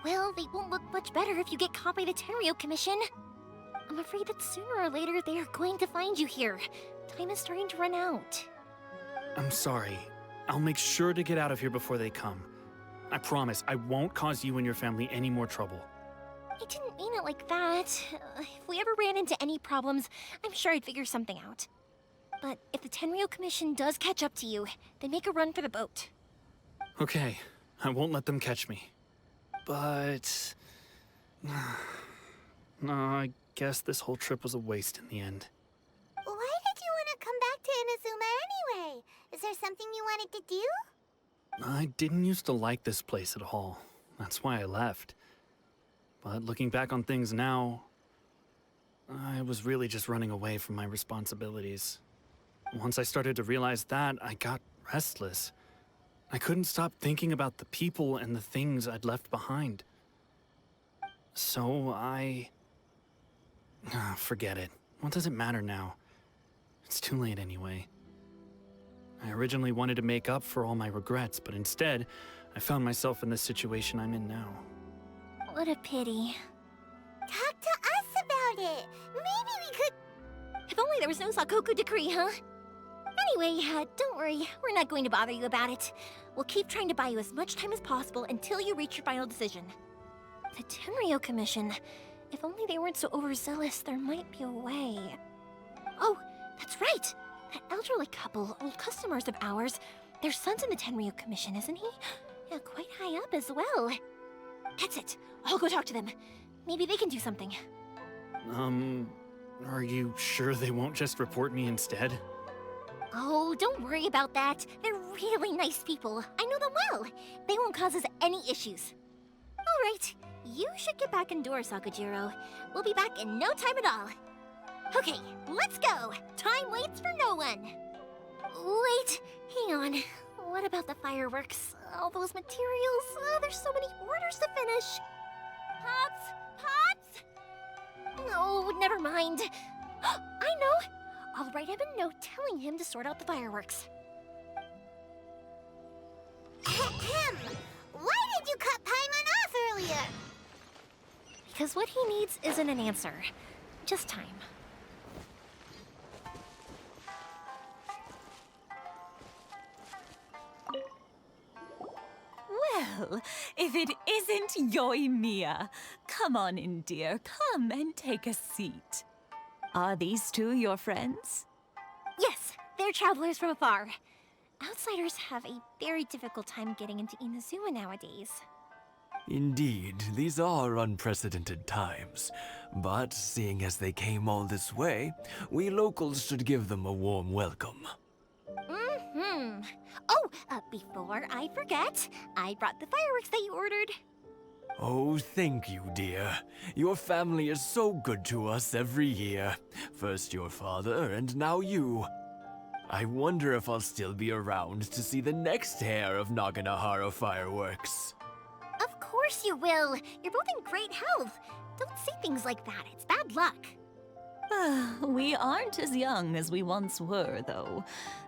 Well, they won't look much better if you get caught by the Tenryou Commission. I'm afraid that sooner or later they are going to find you here. Time is starting to run out. I'm sorry. I'll make sure to get out of here before they come. I promise I won't cause you and your family any more trouble. I didn't mean it like that. If we ever ran into any problems, I'm sure I'd figure something out. But if the Tenryou Commission does catch up to you, then make a run for the boat. Okay, I won't let them catch me. But... no, I guess this whole trip was a waste in the end. Why did you want to come back to Inazuma anyway? Is there something you wanted to do? I didn't used to like this place at all. That's why I left. But looking back on things now, I was really just running away from my responsibilities. Once I started to realize that, I got restless. I couldn't stop thinking about the people and the things I'd left behind. So forget it. What does it matter now? It's too late anyway. I originally wanted to make up for all my regrets, but instead, I found myself in the situation I'm in now. What a pity. Talk to us about it. Maybe we could... If only there was no Sakoku decree, huh? Anyway, don't worry. We're not going to bother you about it. We'll keep trying to buy you as much time as possible until you reach your final decision. The Tenryou Commission. If only they weren't so overzealous, there might be a way. Oh, that's right! That elderly couple, old customers of ours, their son's in the Tenryou Commission, isn't he? Yeah, quite high up as well. That's it. I'll go talk to them. Maybe they can do something. Are you sure they won't just report me instead? Oh, don't worry about that. They're really nice people. I know them well. They won't cause us any issues. All right, you should get back indoors, Sakujiro. We'll be back in no time at all. Okay, let's go. Time waits for no one. Wait, hang on. What about the fireworks? All those materials? There's so many orders to finish. Pops! Pops! No, never mind. I know. I'll write him a note telling him to sort out the fireworks. Ahem! Why did you cut Paimon off earlier? Because what he needs isn't an answer, just time. Well, if it isn't Yoimiya, come on in, dear. Come and take a seat. Are these two your friends? Yes, they're travelers from afar. Outsiders have a very difficult time getting into Inazuma nowadays. Indeed, these are unprecedented times. But seeing as they came all this way, we locals should give them a warm welcome. Mm-hmm. Oh, before I forget, I brought the fireworks that you ordered. Oh, thank you, dear. Your family is so good to us every year. First your father, and now you. I wonder if I'll still be around to see the next hair of Naganahara fireworks. Of course you will. You're both in great health. Don't say things like that. It's bad luck. We aren't as young as we once were, though.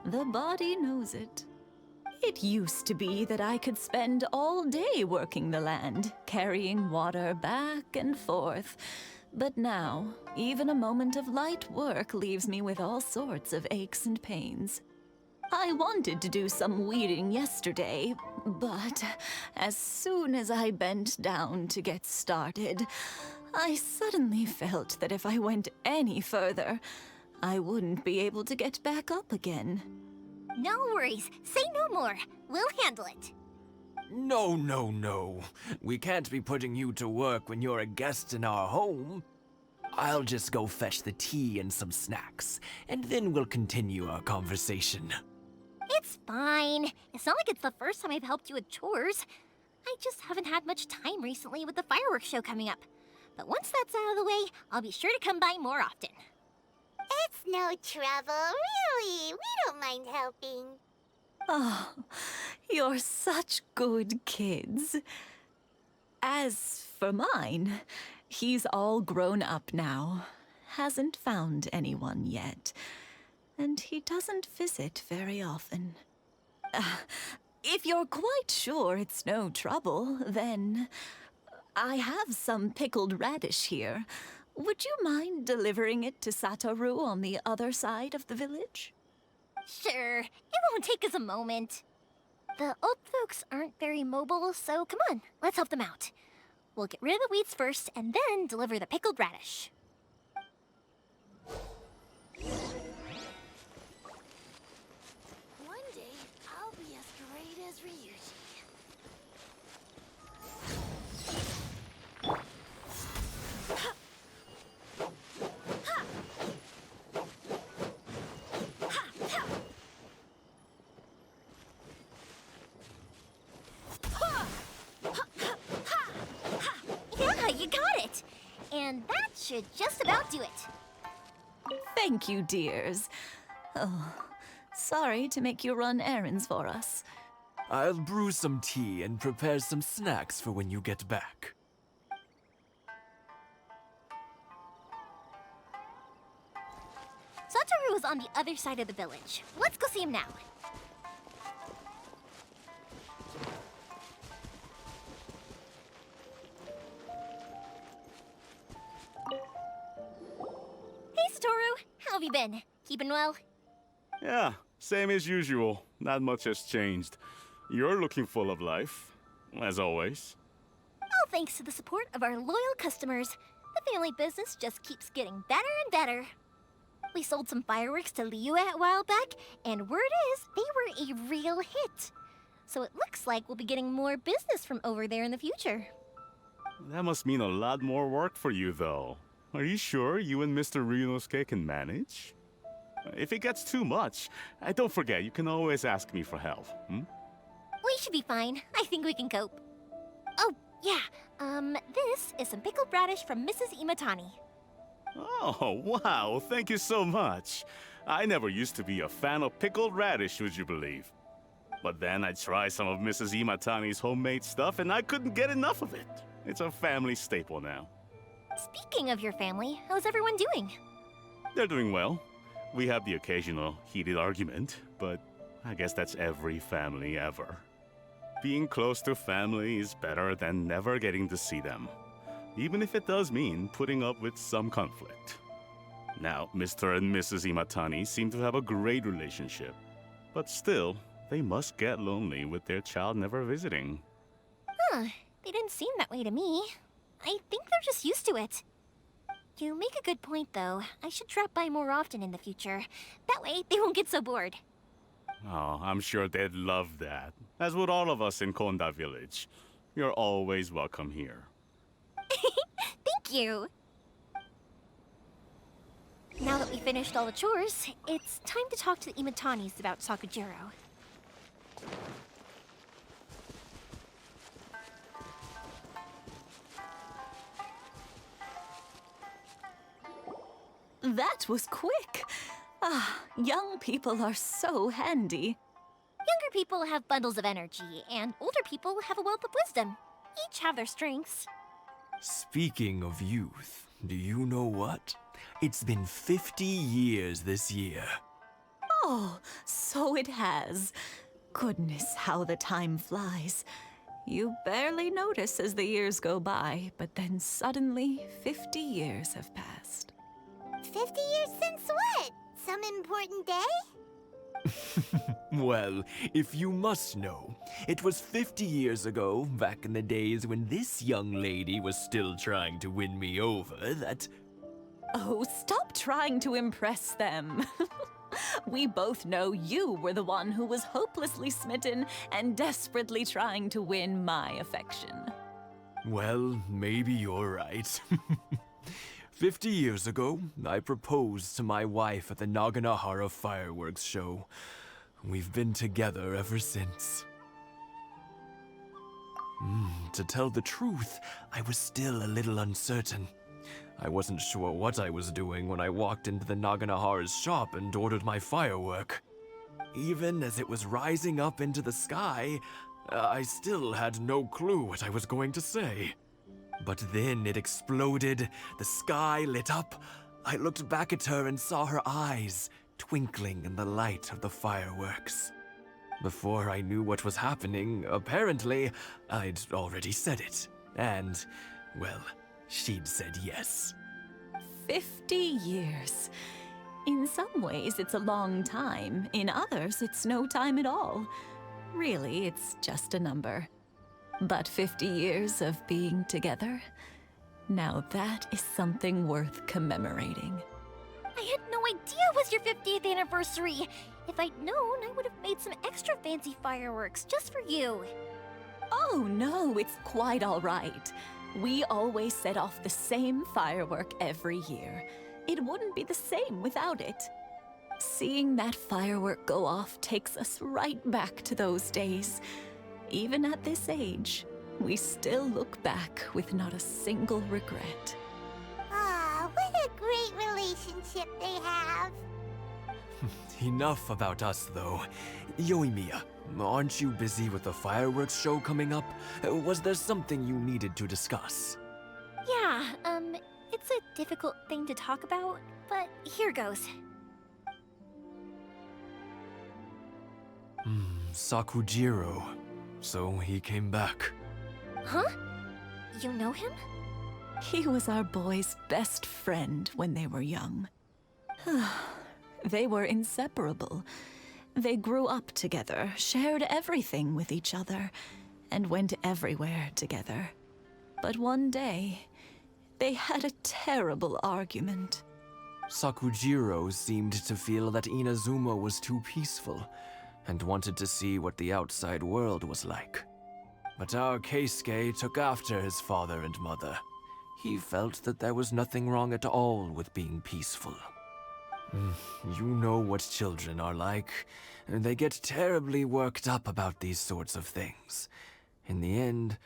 The body knows it. It used to be that I could spend all day working the land, carrying water back and forth. But now, even a moment of light work leaves me with all sorts of aches and pains. I wanted to do some weeding yesterday, but as soon as I bent down to get started, I suddenly felt that if I went any further, I wouldn't be able to get back up again. No worries. Say no more. We'll handle it. No, no, no. We can't be putting you to work when you're a guest in our home. I'll just go fetch the tea and some snacks, and then we'll continue our conversation. It's fine. It's not like it's the first time I've helped you with chores. I just haven't had much time recently with the fireworks show coming up. But once that's out of the way, I'll be sure to come by more often. It's no trouble, really. We don't mind helping. Oh, you're such good kids. As for mine, he's all grown up now. Hasn't found anyone yet. And he doesn't visit very often. If you're quite sure it's no trouble, then I have some pickled radish here. Would you mind delivering it to Satoru on the other side of the village? Sure. It won't take us a moment. The old folks aren't very mobile, so come on, let's help them out. We'll get rid of the weeds first, and then deliver the pickled radish. One day, I'll be as great as Ryuji. Yeah, you got it! And that should just about do it. Thank you, dears. Oh, sorry to make you run errands for us. I'll brew some tea and prepare some snacks for when you get back. Satoru is on the other side of the village. Let's go see him now. Hey, Satoru. How have you been? Keeping well? Yeah, same as usual. Not much has changed. You're looking full of life, as always. All thanks to the support of our loyal customers. The family business just keeps getting better and better. We sold some fireworks to Liu a while back, and word is they were a real hit. So it looks like we'll be getting more business from over there in the future. That must mean a lot more work for you, though. Are you sure you and Mr. Ryunosuke can manage? If it gets too much, don't forget, you can always ask me for help, hmm? We should be fine. I think we can cope. Oh, yeah. This is some pickled radish from Mrs. Imatani. Oh, wow, thank you so much. I never used to be a fan of pickled radish, would you believe? But then I tried some of Mrs. Imatani's homemade stuff and I couldn't get enough of it. It's a family staple now. Speaking of your family, how's everyone doing? They're doing well. We have the occasional heated argument, but I guess that's every family ever. Being close to family is better than never getting to see them, even if it does mean putting up with some conflict. Now, Mr. and Mrs. Imatani seem to have a great relationship, but still, they must get lonely with their child never visiting. Huh, they didn't seem that way to me. I think they're just used to it. You make a good point, though. I should drop by more often in the future. That way, they won't get so bored. Oh, I'm sure they'd love that, as would all of us in Konda Village. You're always welcome here. Thank you. Now that we finished all the chores, it's time to talk to the Imatanis about Sakujiro. That was quick. Ah, young people are so handy. Younger people have bundles of energy, and older people have a wealth of wisdom. Each have their strengths. Speaking of youth, do you know what? It's been 50 years this year. Oh, so it has. Goodness, how the time flies. You barely notice as the years go by, but then suddenly 50 years have passed. 50 years since what? Some important day? Well, if you must know, it was 50 years ago, back in the days when this young lady was still trying to win me over, that... Oh, stop trying to impress them. We both know you were the one who was hopelessly smitten and desperately trying to win my affection. Well, maybe you're right. 50 years ago, I proposed to my wife at the Naganahara fireworks show. We've been together ever since. To tell the truth, I was still a little uncertain. I wasn't sure what I was doing when I walked into the Naganahara's shop and ordered my firework. Even as it was rising up into the sky, I still had no clue what I was going to say. But then it exploded, the sky lit up. I looked back at her and saw her eyes twinkling in the light of the fireworks. Before I knew what was happening, apparently, I'd already said it. And, well, she'd said yes. 50 years. In some ways, it's a long time. In others, it's no time at all. Really, it's just a number. But 50 years of being together? Now that is something worth commemorating. I had no idea it was your 50th anniversary. If I'd known, I would have made some extra fancy fireworks just for you. Oh no, it's quite all right. We always set off the same firework every year. It wouldn't be the same without it. Seeing that firework go off takes us right back to those days. Even at this age, we still look back with not a single regret. Ah, what a great relationship they have. Enough about us, though. Yoimiya, aren't you busy with the fireworks show coming up? Was there something you needed to discuss? Yeah, it's a difficult thing to talk about, but here goes. Sakujiro. So he came back. Huh? You know him? He was our boys' best friend when they were young. They were inseparable. They grew up together, shared everything with each other, and went everywhere together. But one day, they had a terrible argument. Sakujiro seemed to feel that Inazuma was too peaceful, and wanted to see what the outside world was like. But our Keisuke took after his father and mother. He felt that there was nothing wrong at all with being peaceful. You know what children are like. They get terribly worked up about these sorts of things. In the end,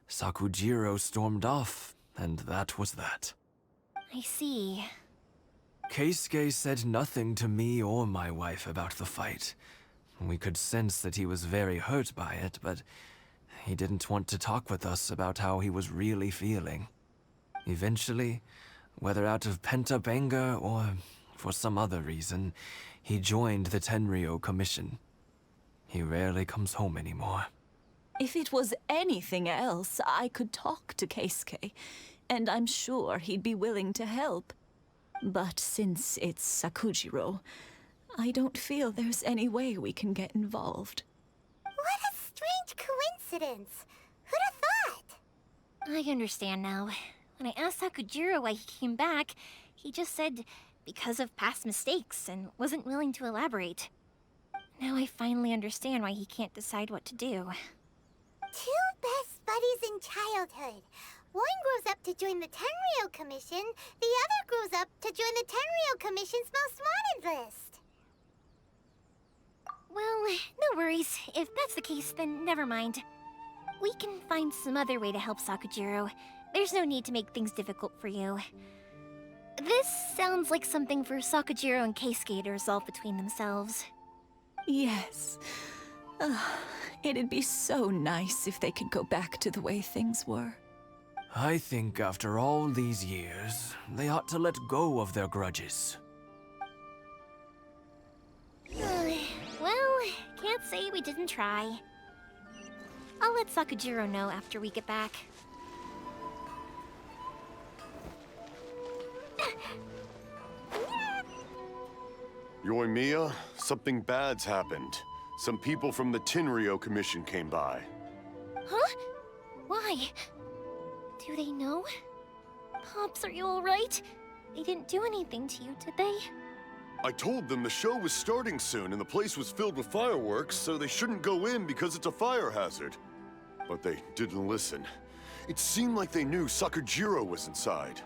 Sakujiro stormed off, and that was that. I see. Keisuke said nothing to me or my wife about the fight. We could sense that he was very hurt by it, but he didn't want to talk with us about how he was really feeling. Eventually, whether out of pent-up anger or for some other reason, he joined the Tenryou Commission. He rarely comes home anymore. If it was anything else, I could talk to Keisuke, and I'm sure he'd be willing to help. But since it's Sakujiro, I don't feel there's any way we can get involved. What a strange coincidence. Who'd have thought? I understand now. When I asked Sakujiro why he came back, he just said because of past mistakes and wasn't willing to elaborate. Now I finally understand why he can't decide what to do. Two best buddies in childhood. One grows up to join the Tenryou Commission, the other grows up to join the Tenryou Commission's most wanted list. Well, no worries. If that's the case, then never mind. We can find some other way to help Sakujiro. There's no need to make things difficult for you. This sounds like something for Sakujiro and Keisuke to resolve between themselves. Yes. It'd be so nice if they could go back to the way things were. I think after all these years, they ought to let go of their grudges. Well, can't say we didn't try. I'll let Sakujiro know after we get back. Yoimiya, something bad's happened. Some people from the Tenryou Commission came by. Huh? Why? Do they know? Pops, are you alright? They didn't do anything to you, did they? I told them the show was starting soon and the place was filled with fireworks, so they shouldn't go in because it's a fire hazard. But they didn't listen. It seemed like they knew Sakujiro was inside.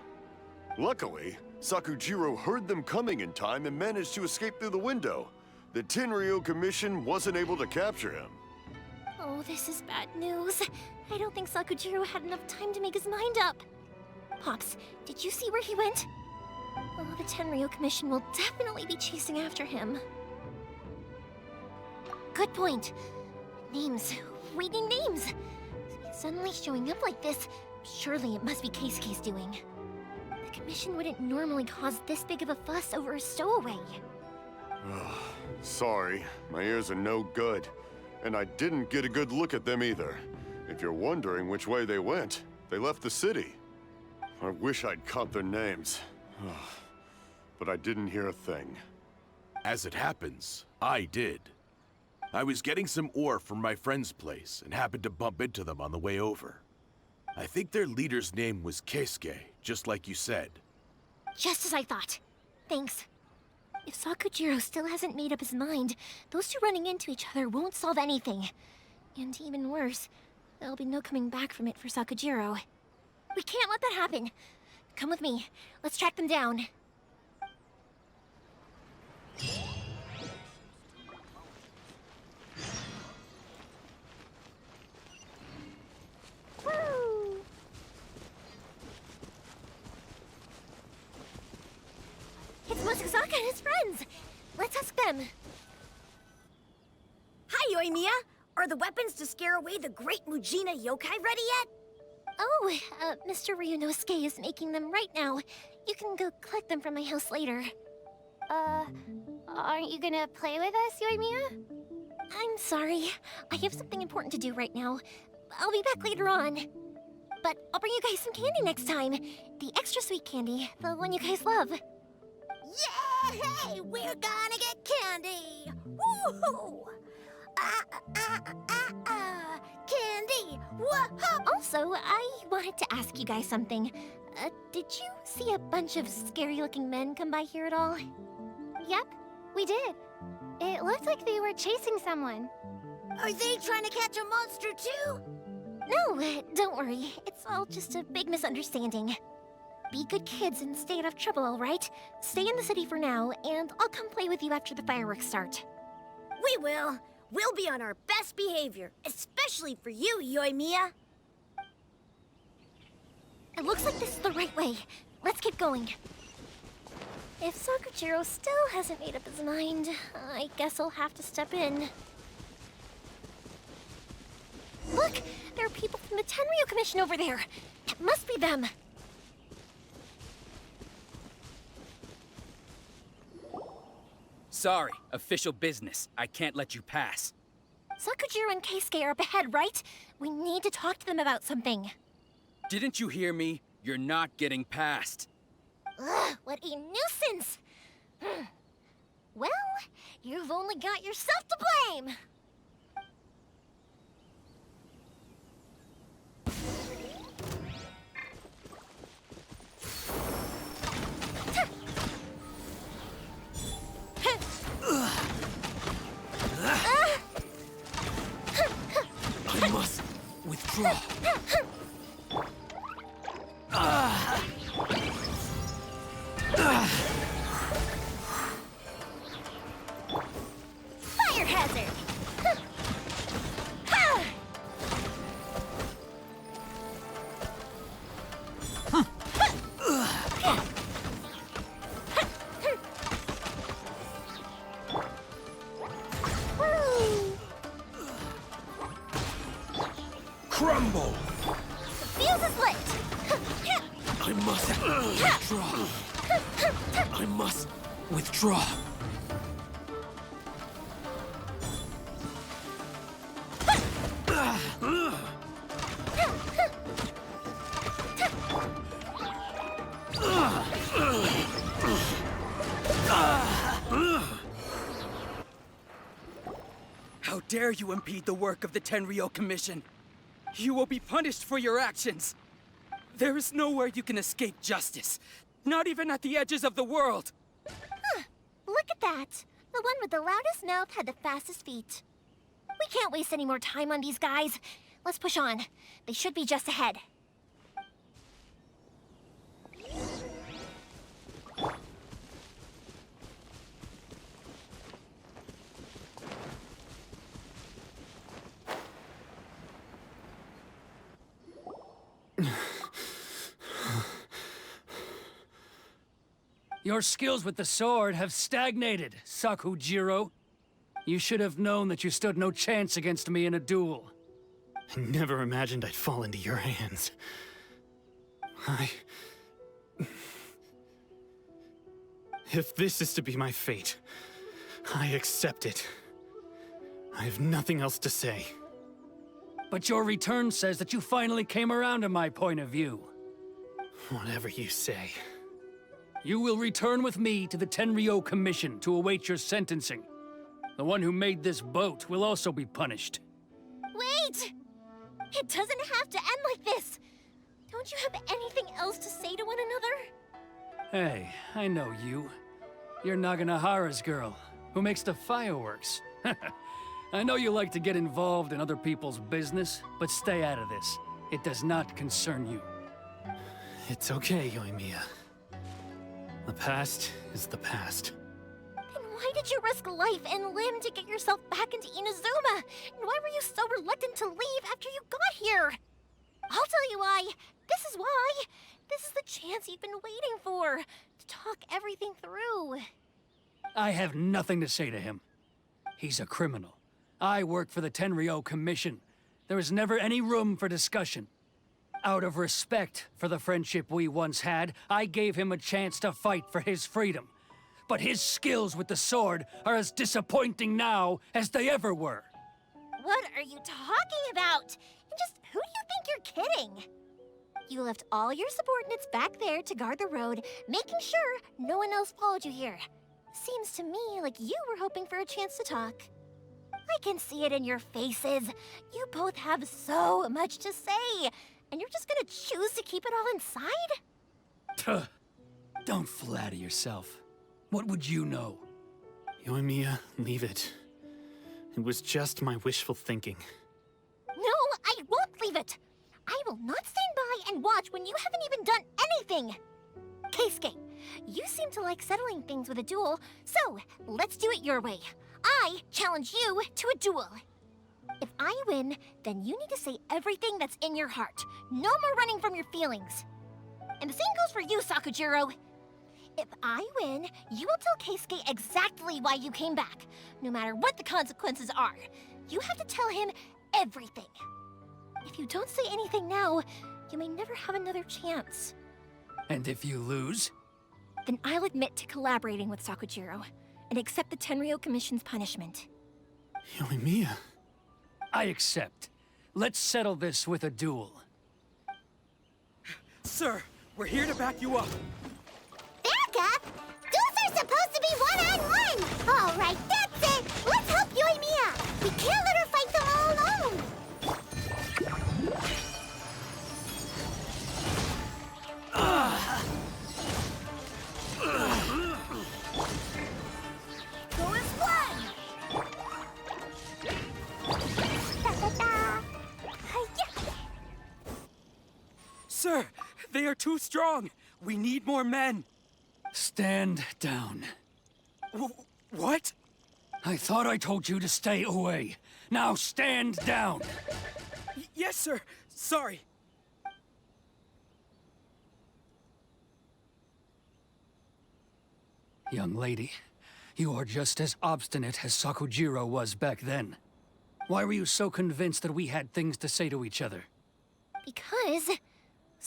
Luckily, Sakujiro heard them coming in time and managed to escape through the window. The Tenryou Commission wasn't able to capture him. Oh, this is bad news. I don't think Sakujiro had enough time to make his mind up. Pops, did you see where he went? Oh, the Tenryou Commission will definitely be chasing after him. Good point. Names. We need names. Suddenly showing up like this, surely it must be Keisuke's doing. The Commission wouldn't normally cause this big of a fuss over a stowaway. Sorry, my ears are no good. And I didn't get a good look at them either. If you're wondering which way they went, they left the city. I wish I'd caught their names. But I didn't hear a thing. As it happens, I did. I was getting some ore from my friend's place and happened to bump into them on the way over. I think their leader's name was Keisuke, just like you said. Just as I thought. Thanks. If Sakujiro still hasn't made up his mind, those two running into each other won't solve anything. And even worse, there'll be no coming back from it for Sakujiro. We can't let that happen. Come with me. Let's track them down. Woo! It's Mosazaka and his friends. Let's ask them. Hi, Yoimiya. Are the weapons to scare away the great Mujina yokai ready yet? Oh, Mr. Ryunosuke is making them right now. You can go collect them from my house later. Aren't you gonna play with us, Yoimiya? I'm sorry. I have something important to do right now. I'll be back later on. But I'll bring you guys some candy next time. The extra sweet candy, the one you guys love. Yay! We're gonna get candy! Woohoo! Candy! Woohoo! Also, I wanted to ask you guys something. Did you see a bunch of scary-looking men come by here at all? Yep, we did. It looked like they were chasing someone. Are they trying to catch a monster too? No, don't worry. It's all just a big misunderstanding. Be good kids and stay out of trouble, all right? Stay in the city for now, and I'll come play with you after the fireworks start. We will. We'll be on our best behavior, especially for you, Yoimiya. It looks like this is the right way. Let's get going. If Sakujiro still hasn't made up his mind, I guess I'll have to step in. Look! There are people from the Tenryou Commission over there! It must be them! Sorry, official business. I can't let you pass. Sakujiro and Keisuke are up ahead, right? We need to talk to them about something. Didn't you hear me? You're not getting past. Ugh, what a nuisance! Well, you've only got yourself to blame! I must withdraw. I must withdraw. I must withdraw. How dare you impede the work of the Tenryou Commission? You will be punished for your actions. There is nowhere you can escape justice. Not even at the edges of the world. Huh. Look at that. The one with the loudest mouth had the fastest feet. We can't waste any more time on these guys. Let's push on. They should be just ahead. Your skills with the sword have stagnated, Sakujiro. You should have known that you stood no chance against me in a duel. I never imagined I'd fall into your hands. If this is to be my fate, I accept it. I have nothing else to say. But your return says that you finally came around to my point of view. Whatever you say. You will return with me to the Tenryou Commission to await your sentencing. The one who made this boat will also be punished. Wait! It doesn't have to end like this! Don't you have anything else to say to one another? Hey, I know you. You're Naganahara's girl, who makes the fireworks. I know you like to get involved in other people's business, but stay out of this. It does not concern you. It's okay, Yoimiya. The past is the past. Then why did you risk life and limb to get yourself back into Inazuma? And why were you so reluctant to leave after you got here? I'll tell you why. This is why. This is the chance you've been waiting for. To talk everything through. I have nothing to say to him. He's a criminal. I work for the Tenryou Commission. There is never any room for discussion. Out of respect for the friendship we once had, I gave him a chance to fight for his freedom. But his skills with the sword are as disappointing now as they ever were. What are you talking about? And just who do you think you're kidding? You left all your subordinates back there to guard the road, making sure no one else followed you here. Seems to me like you were hoping for a chance to talk. I can see it in your faces. You both have so much to say, and you're just gonna choose to keep it all inside? Don't flatter yourself. What would you know? Yoimiya, leave it. It was just my wishful thinking. No, I won't leave it. I will not stand by and watch when you haven't even done anything. Keisuke, you seem to like settling things with a duel, so let's do it your way. I challenge you to a duel. If I win, then you need to say everything that's in your heart. No more running from your feelings. And the same goes for you, Sakujiro. If I win, you will tell Keisuke exactly why you came back, no matter what the consequences are. You have to tell him everything. If you don't say anything now, you may never have another chance. And if you lose? Then I'll admit to collaborating with Sakujiro and accept the Tenryou Commission's punishment. Yoimiya. I accept. Let's settle this with a duel. Sir, we're here to back you up. Back up? Duels are supposed to be one-on-one! All right, that's it! Let's help Yoimiya! We can't let her fight them all alone! Go as one! Da-da-da! Hi-ya! Sir, they are too strong. We need more men. Stand down. What? I thought I told you to stay away. Now stand down! Yes, sir. Sorry. Young lady, you are just as obstinate as Sakujiro was back then. Why were you so convinced that we had things to say to each other? Because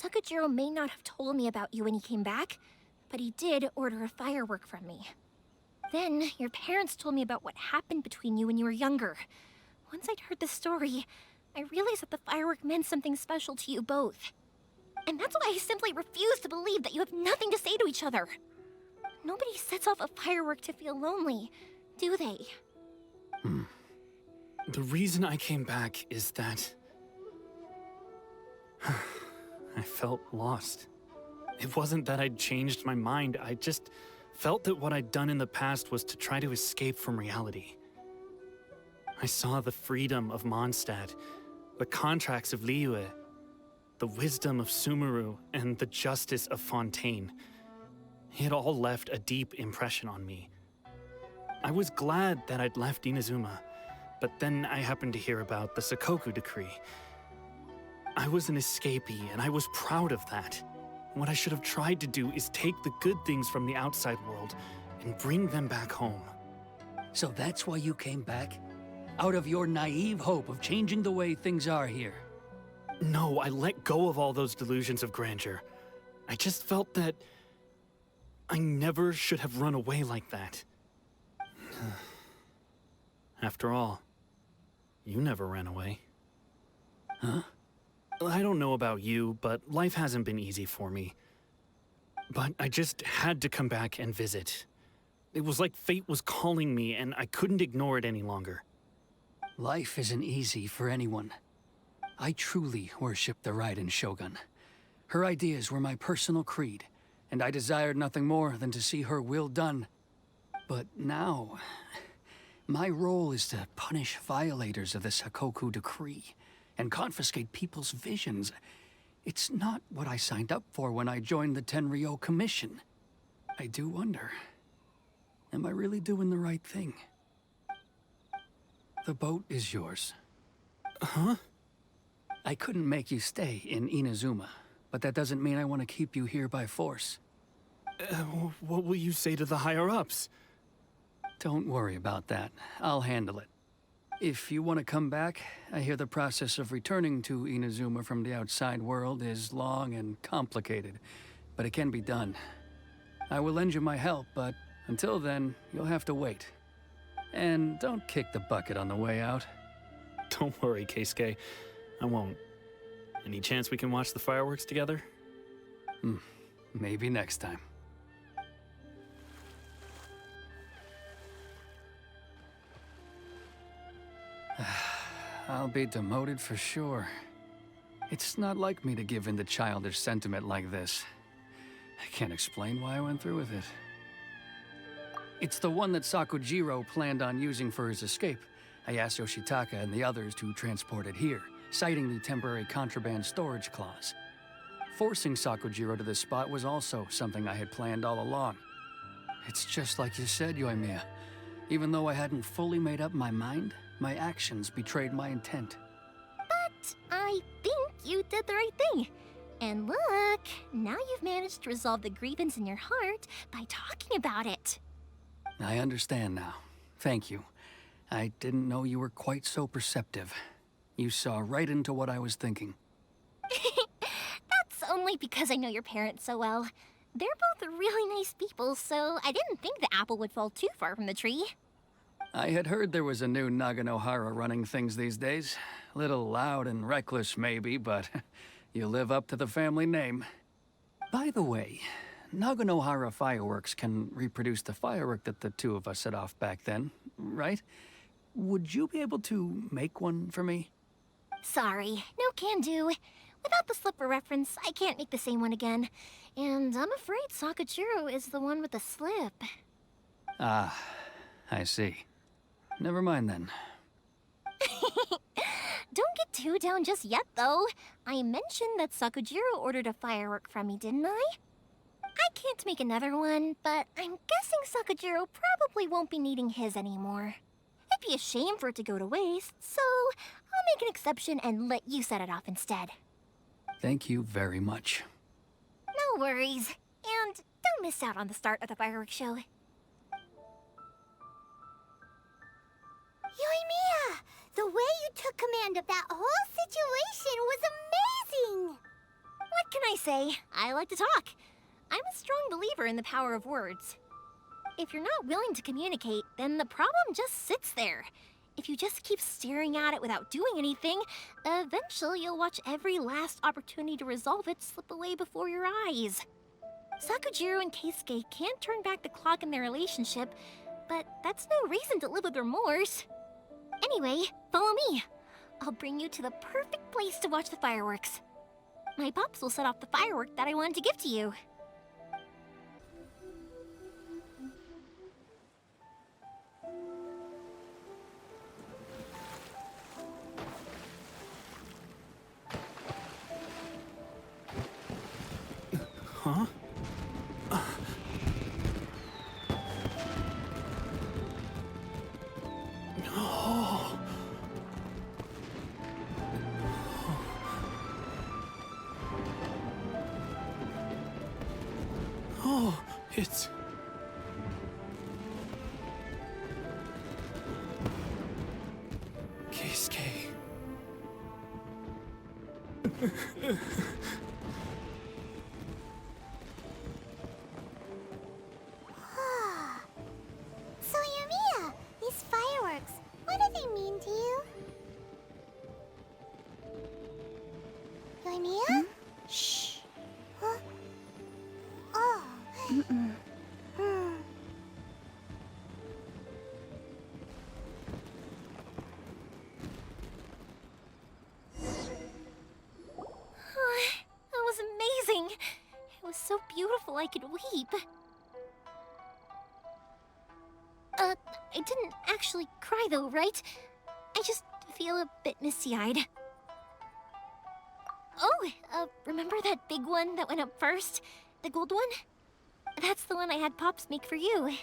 Sakujiro may not have told me about you when he came back, but he did order a firework from me. Then, your parents told me about what happened between you when you were younger. Once I'd heard the story, I realized that the firework meant something special to you both. And that's why I simply refuse to believe that you have nothing to say to each other. Nobody sets off a firework to feel lonely, do they? The reason I came back is that I felt lost. It wasn't that I'd changed my mind, I just felt that what I'd done in the past was to try to escape from reality. I saw the freedom of Mondstadt, the contracts of Liyue, the wisdom of Sumeru, and the justice of Fontaine. It all left a deep impression on me. I was glad that I'd left Inazuma, but then I happened to hear about the Sakoku decree. I was an escapee, and I was proud of that. What I should have tried to do is take the good things from the outside world and bring them back home. So that's why you came back? Out of your naive hope of changing the way things are here? No, I let go of all those delusions of grandeur. I just felt that I never should have run away like that. After all, you never ran away. Huh? I don't know about you, but life hasn't been easy for me. But I just had to come back and visit. It was like fate was calling me, and I couldn't ignore it any longer. Life isn't easy for anyone. I truly worship the Raiden Shogun. Her ideas were my personal creed, and I desired nothing more than to see her will done. But now, my role is to punish violators of the Sakoku decree and confiscate people's visions. It's not what I signed up for when I joined the Tenryou Commission. I do wonder, am I really doing the right thing? The boat is yours. Huh? I couldn't make you stay in Inazuma, but that doesn't mean I want to keep you here by force. What will you say to the higher-ups? Don't worry about that. I'll handle it. If you want to come back, I hear the process of returning to Inazuma from the outside world is long and complicated, but it can be done. I will lend you my help, but until then, you'll have to wait. And don't kick the bucket on the way out. Don't worry, Keisuke. I won't. Any chance we can watch the fireworks together? Maybe next time. I'll be demoted for sure. It's not like me to give in to childish sentiment like this. I can't explain why I went through with it. It's the one that Sakujiro planned on using for his escape. I asked Yoshitaka and the others to transport it here, citing the temporary contraband storage clause. Forcing Sakujiro to this spot was also something I had planned all along. It's just like you said, Yoimiya. Even though I hadn't fully made up my mind, my actions betrayed my intent. But I think you did the right thing. And look, now you've managed to resolve the grievance in your heart by talking about it. I understand now. Thank you. I didn't know you were quite so perceptive. You saw right into what I was thinking. That's only because I know your parents so well. They're both really nice people, so I didn't think the apple would fall too far from the tree. I had heard there was a new Naganohara running things these days. Little loud and reckless, maybe, but you live up to the family name. By the way, Naganohara fireworks can reproduce the firework that the two of us set off back then, right? Would you be able to make one for me? Sorry, no can do. Without the slipper reference, I can't make the same one again. And I'm afraid Sakujiro is the one with the slip. Ah, I see. Never mind then. Don't get too down just yet, though. I mentioned that Sakujiro ordered a firework from me, didn't I? I can't make another one, but I'm guessing Sakujiro probably won't be needing his anymore. It'd be a shame for it to go to waste, so I'll make an exception and let you set it off instead. Thank you very much. No worries. And don't miss out on the start of the fireworks show. Yoimiya! The way you took command of that whole situation was amazing! What can I say? I like to talk. I'm a strong believer in the power of words. If you're not willing to communicate, then the problem just sits there. If you just keep staring at it without doing anything, eventually you'll watch every last opportunity to resolve it slip away before your eyes. Sakujiro and Keisuke can't turn back the clock in their relationship, but that's no reason to live with remorse. Anyway, follow me. I'll bring you to the perfect place to watch the fireworks. My pops will set off the firework that I wanted to give to you. Huh? Oh. Oh, it's... Keisuke. So, Yumiya, these fireworks, what do they mean to you? Yumiya? Shh. Huh? Oh. That was amazing. It was so beautiful I could weep. I didn't actually cry though, right? I just feel a bit misty-eyed. Oh, remember that big one that went up first? The gold one? That's the one I had Pops make for you.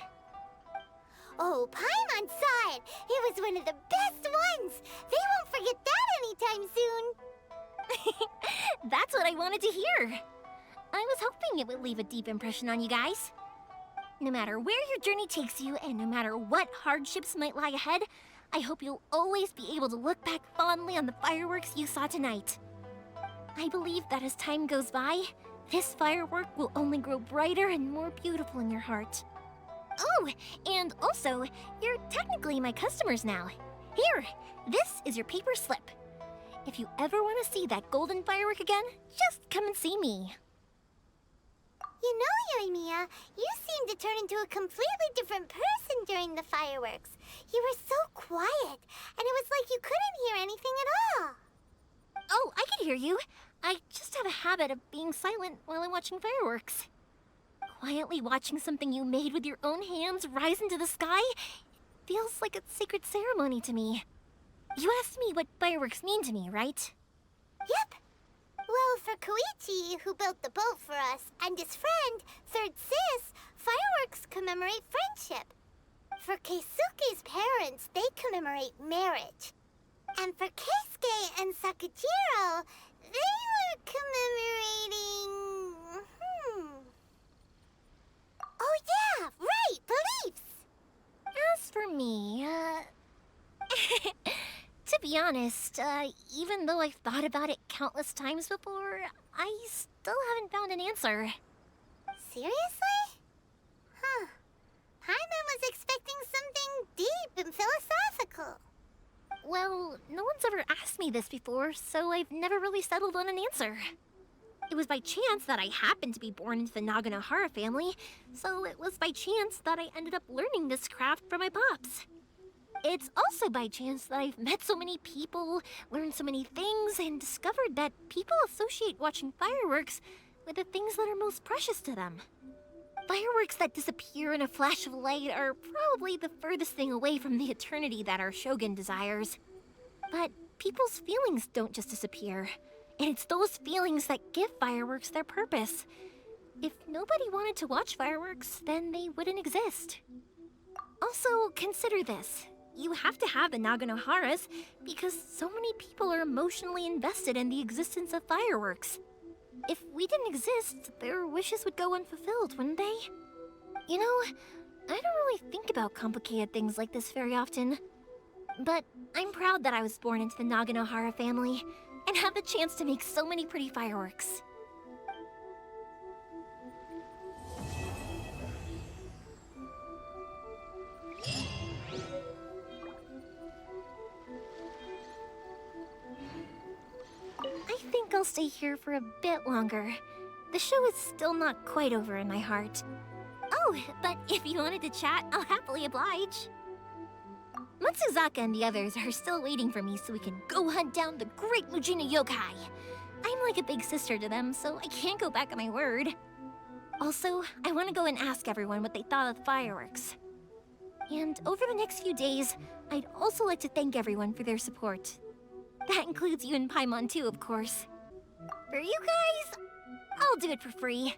Oh, Paimon saw it! It was one of the best ones! They won't forget that anytime soon! That's what I wanted to hear. I was hoping it would leave a deep impression on you guys. No matter where your journey takes you, and no matter what hardships might lie ahead, I hope you'll always be able to look back fondly on the fireworks you saw tonight. I believe that as time goes by, this firework will only grow brighter and more beautiful in your heart. Oh, and also, you're technically my customers now. Here, this is your paper slip. If you ever want to see that golden firework again, just come and see me. You know, Yumiya, you seemed to turn into a completely different person during the fireworks. You were so quiet, and it was like you couldn't hear anything at all. Oh, I can hear you. I just have a habit of being silent while I'm watching fireworks. Quietly watching something you made with your own hands rise into the sky feels like a sacred ceremony to me. You asked me what fireworks mean to me, right? Yep. Well, for Koichi, who built the boat for us, and his friend, Third Sis, fireworks commemorate friendship. For Keisuke's parents, they commemorate marriage. And for Keisuke and Sakujiro, they were commemorating... Oh yeah, right, beliefs! As for me, to be honest, even though I've thought about it countless times before, I still haven't found an answer. Seriously? Huh. Paimon was expecting something deep and philosophical. Well, no one's ever asked me this before, so I've never really settled on an answer. It was by chance that I happened to be born into the Naganohara family, so it was by chance that I ended up learning this craft from my pops. It's also by chance that I've met so many people, learned so many things, and discovered that people associate watching fireworks with the things that are most precious to them. Fireworks that disappear in a flash of light are probably the furthest thing away from the eternity that our shogun desires. But people's feelings don't just disappear, and it's those feelings that give fireworks their purpose. If nobody wanted to watch fireworks, then they wouldn't exist. Also, consider this. You have to have the Naganoharas because so many people are emotionally invested in the existence of fireworks. If we didn't exist, their wishes would go unfulfilled, wouldn't they? You know, I don't really think about complicated things like this very often. But I'm proud that I was born into the Naganohara family and have the chance to make so many pretty fireworks. I'll stay here for a bit longer. The show is still not quite over in my heart. Oh, but if you wanted to chat, I'll happily oblige. Matsuzaka and the others are still waiting for me so we can go hunt down the great Mujina yokai. I'm like a big sister to them, so I can't go back on my word. Also, I want to go and ask everyone what they thought of the fireworks. And over the next few days, I'd also like to thank everyone for their support. That includes you and Paimon too, of course. For you guys, I'll do it for free.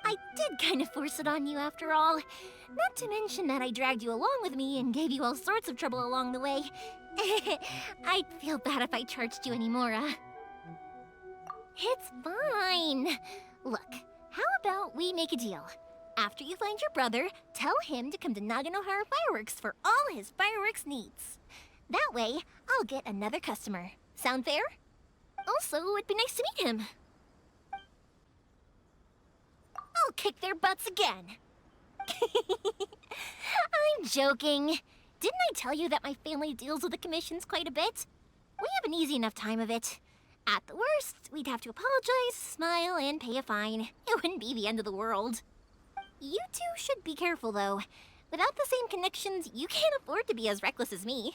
I did kind of force it on you after all. Not to mention that I dragged you along with me and gave you all sorts of trouble along the way. I'd feel bad if I charged you anymore, It's fine. Look, how about we make a deal? After you find your brother, tell him to come to Naganohara Fireworks for all his fireworks needs. That way, I'll get another customer. Sound fair? Also, it'd be nice to meet him. I'll kick their butts again. I'm joking. Didn't I tell you that my family deals with the commissions quite a bit? We have an easy enough time of it. At the worst, we'd have to apologize, smile, and pay a fine. It wouldn't be the end of the world. You two should be careful, though. Without the same connections, you can't afford to be as reckless as me.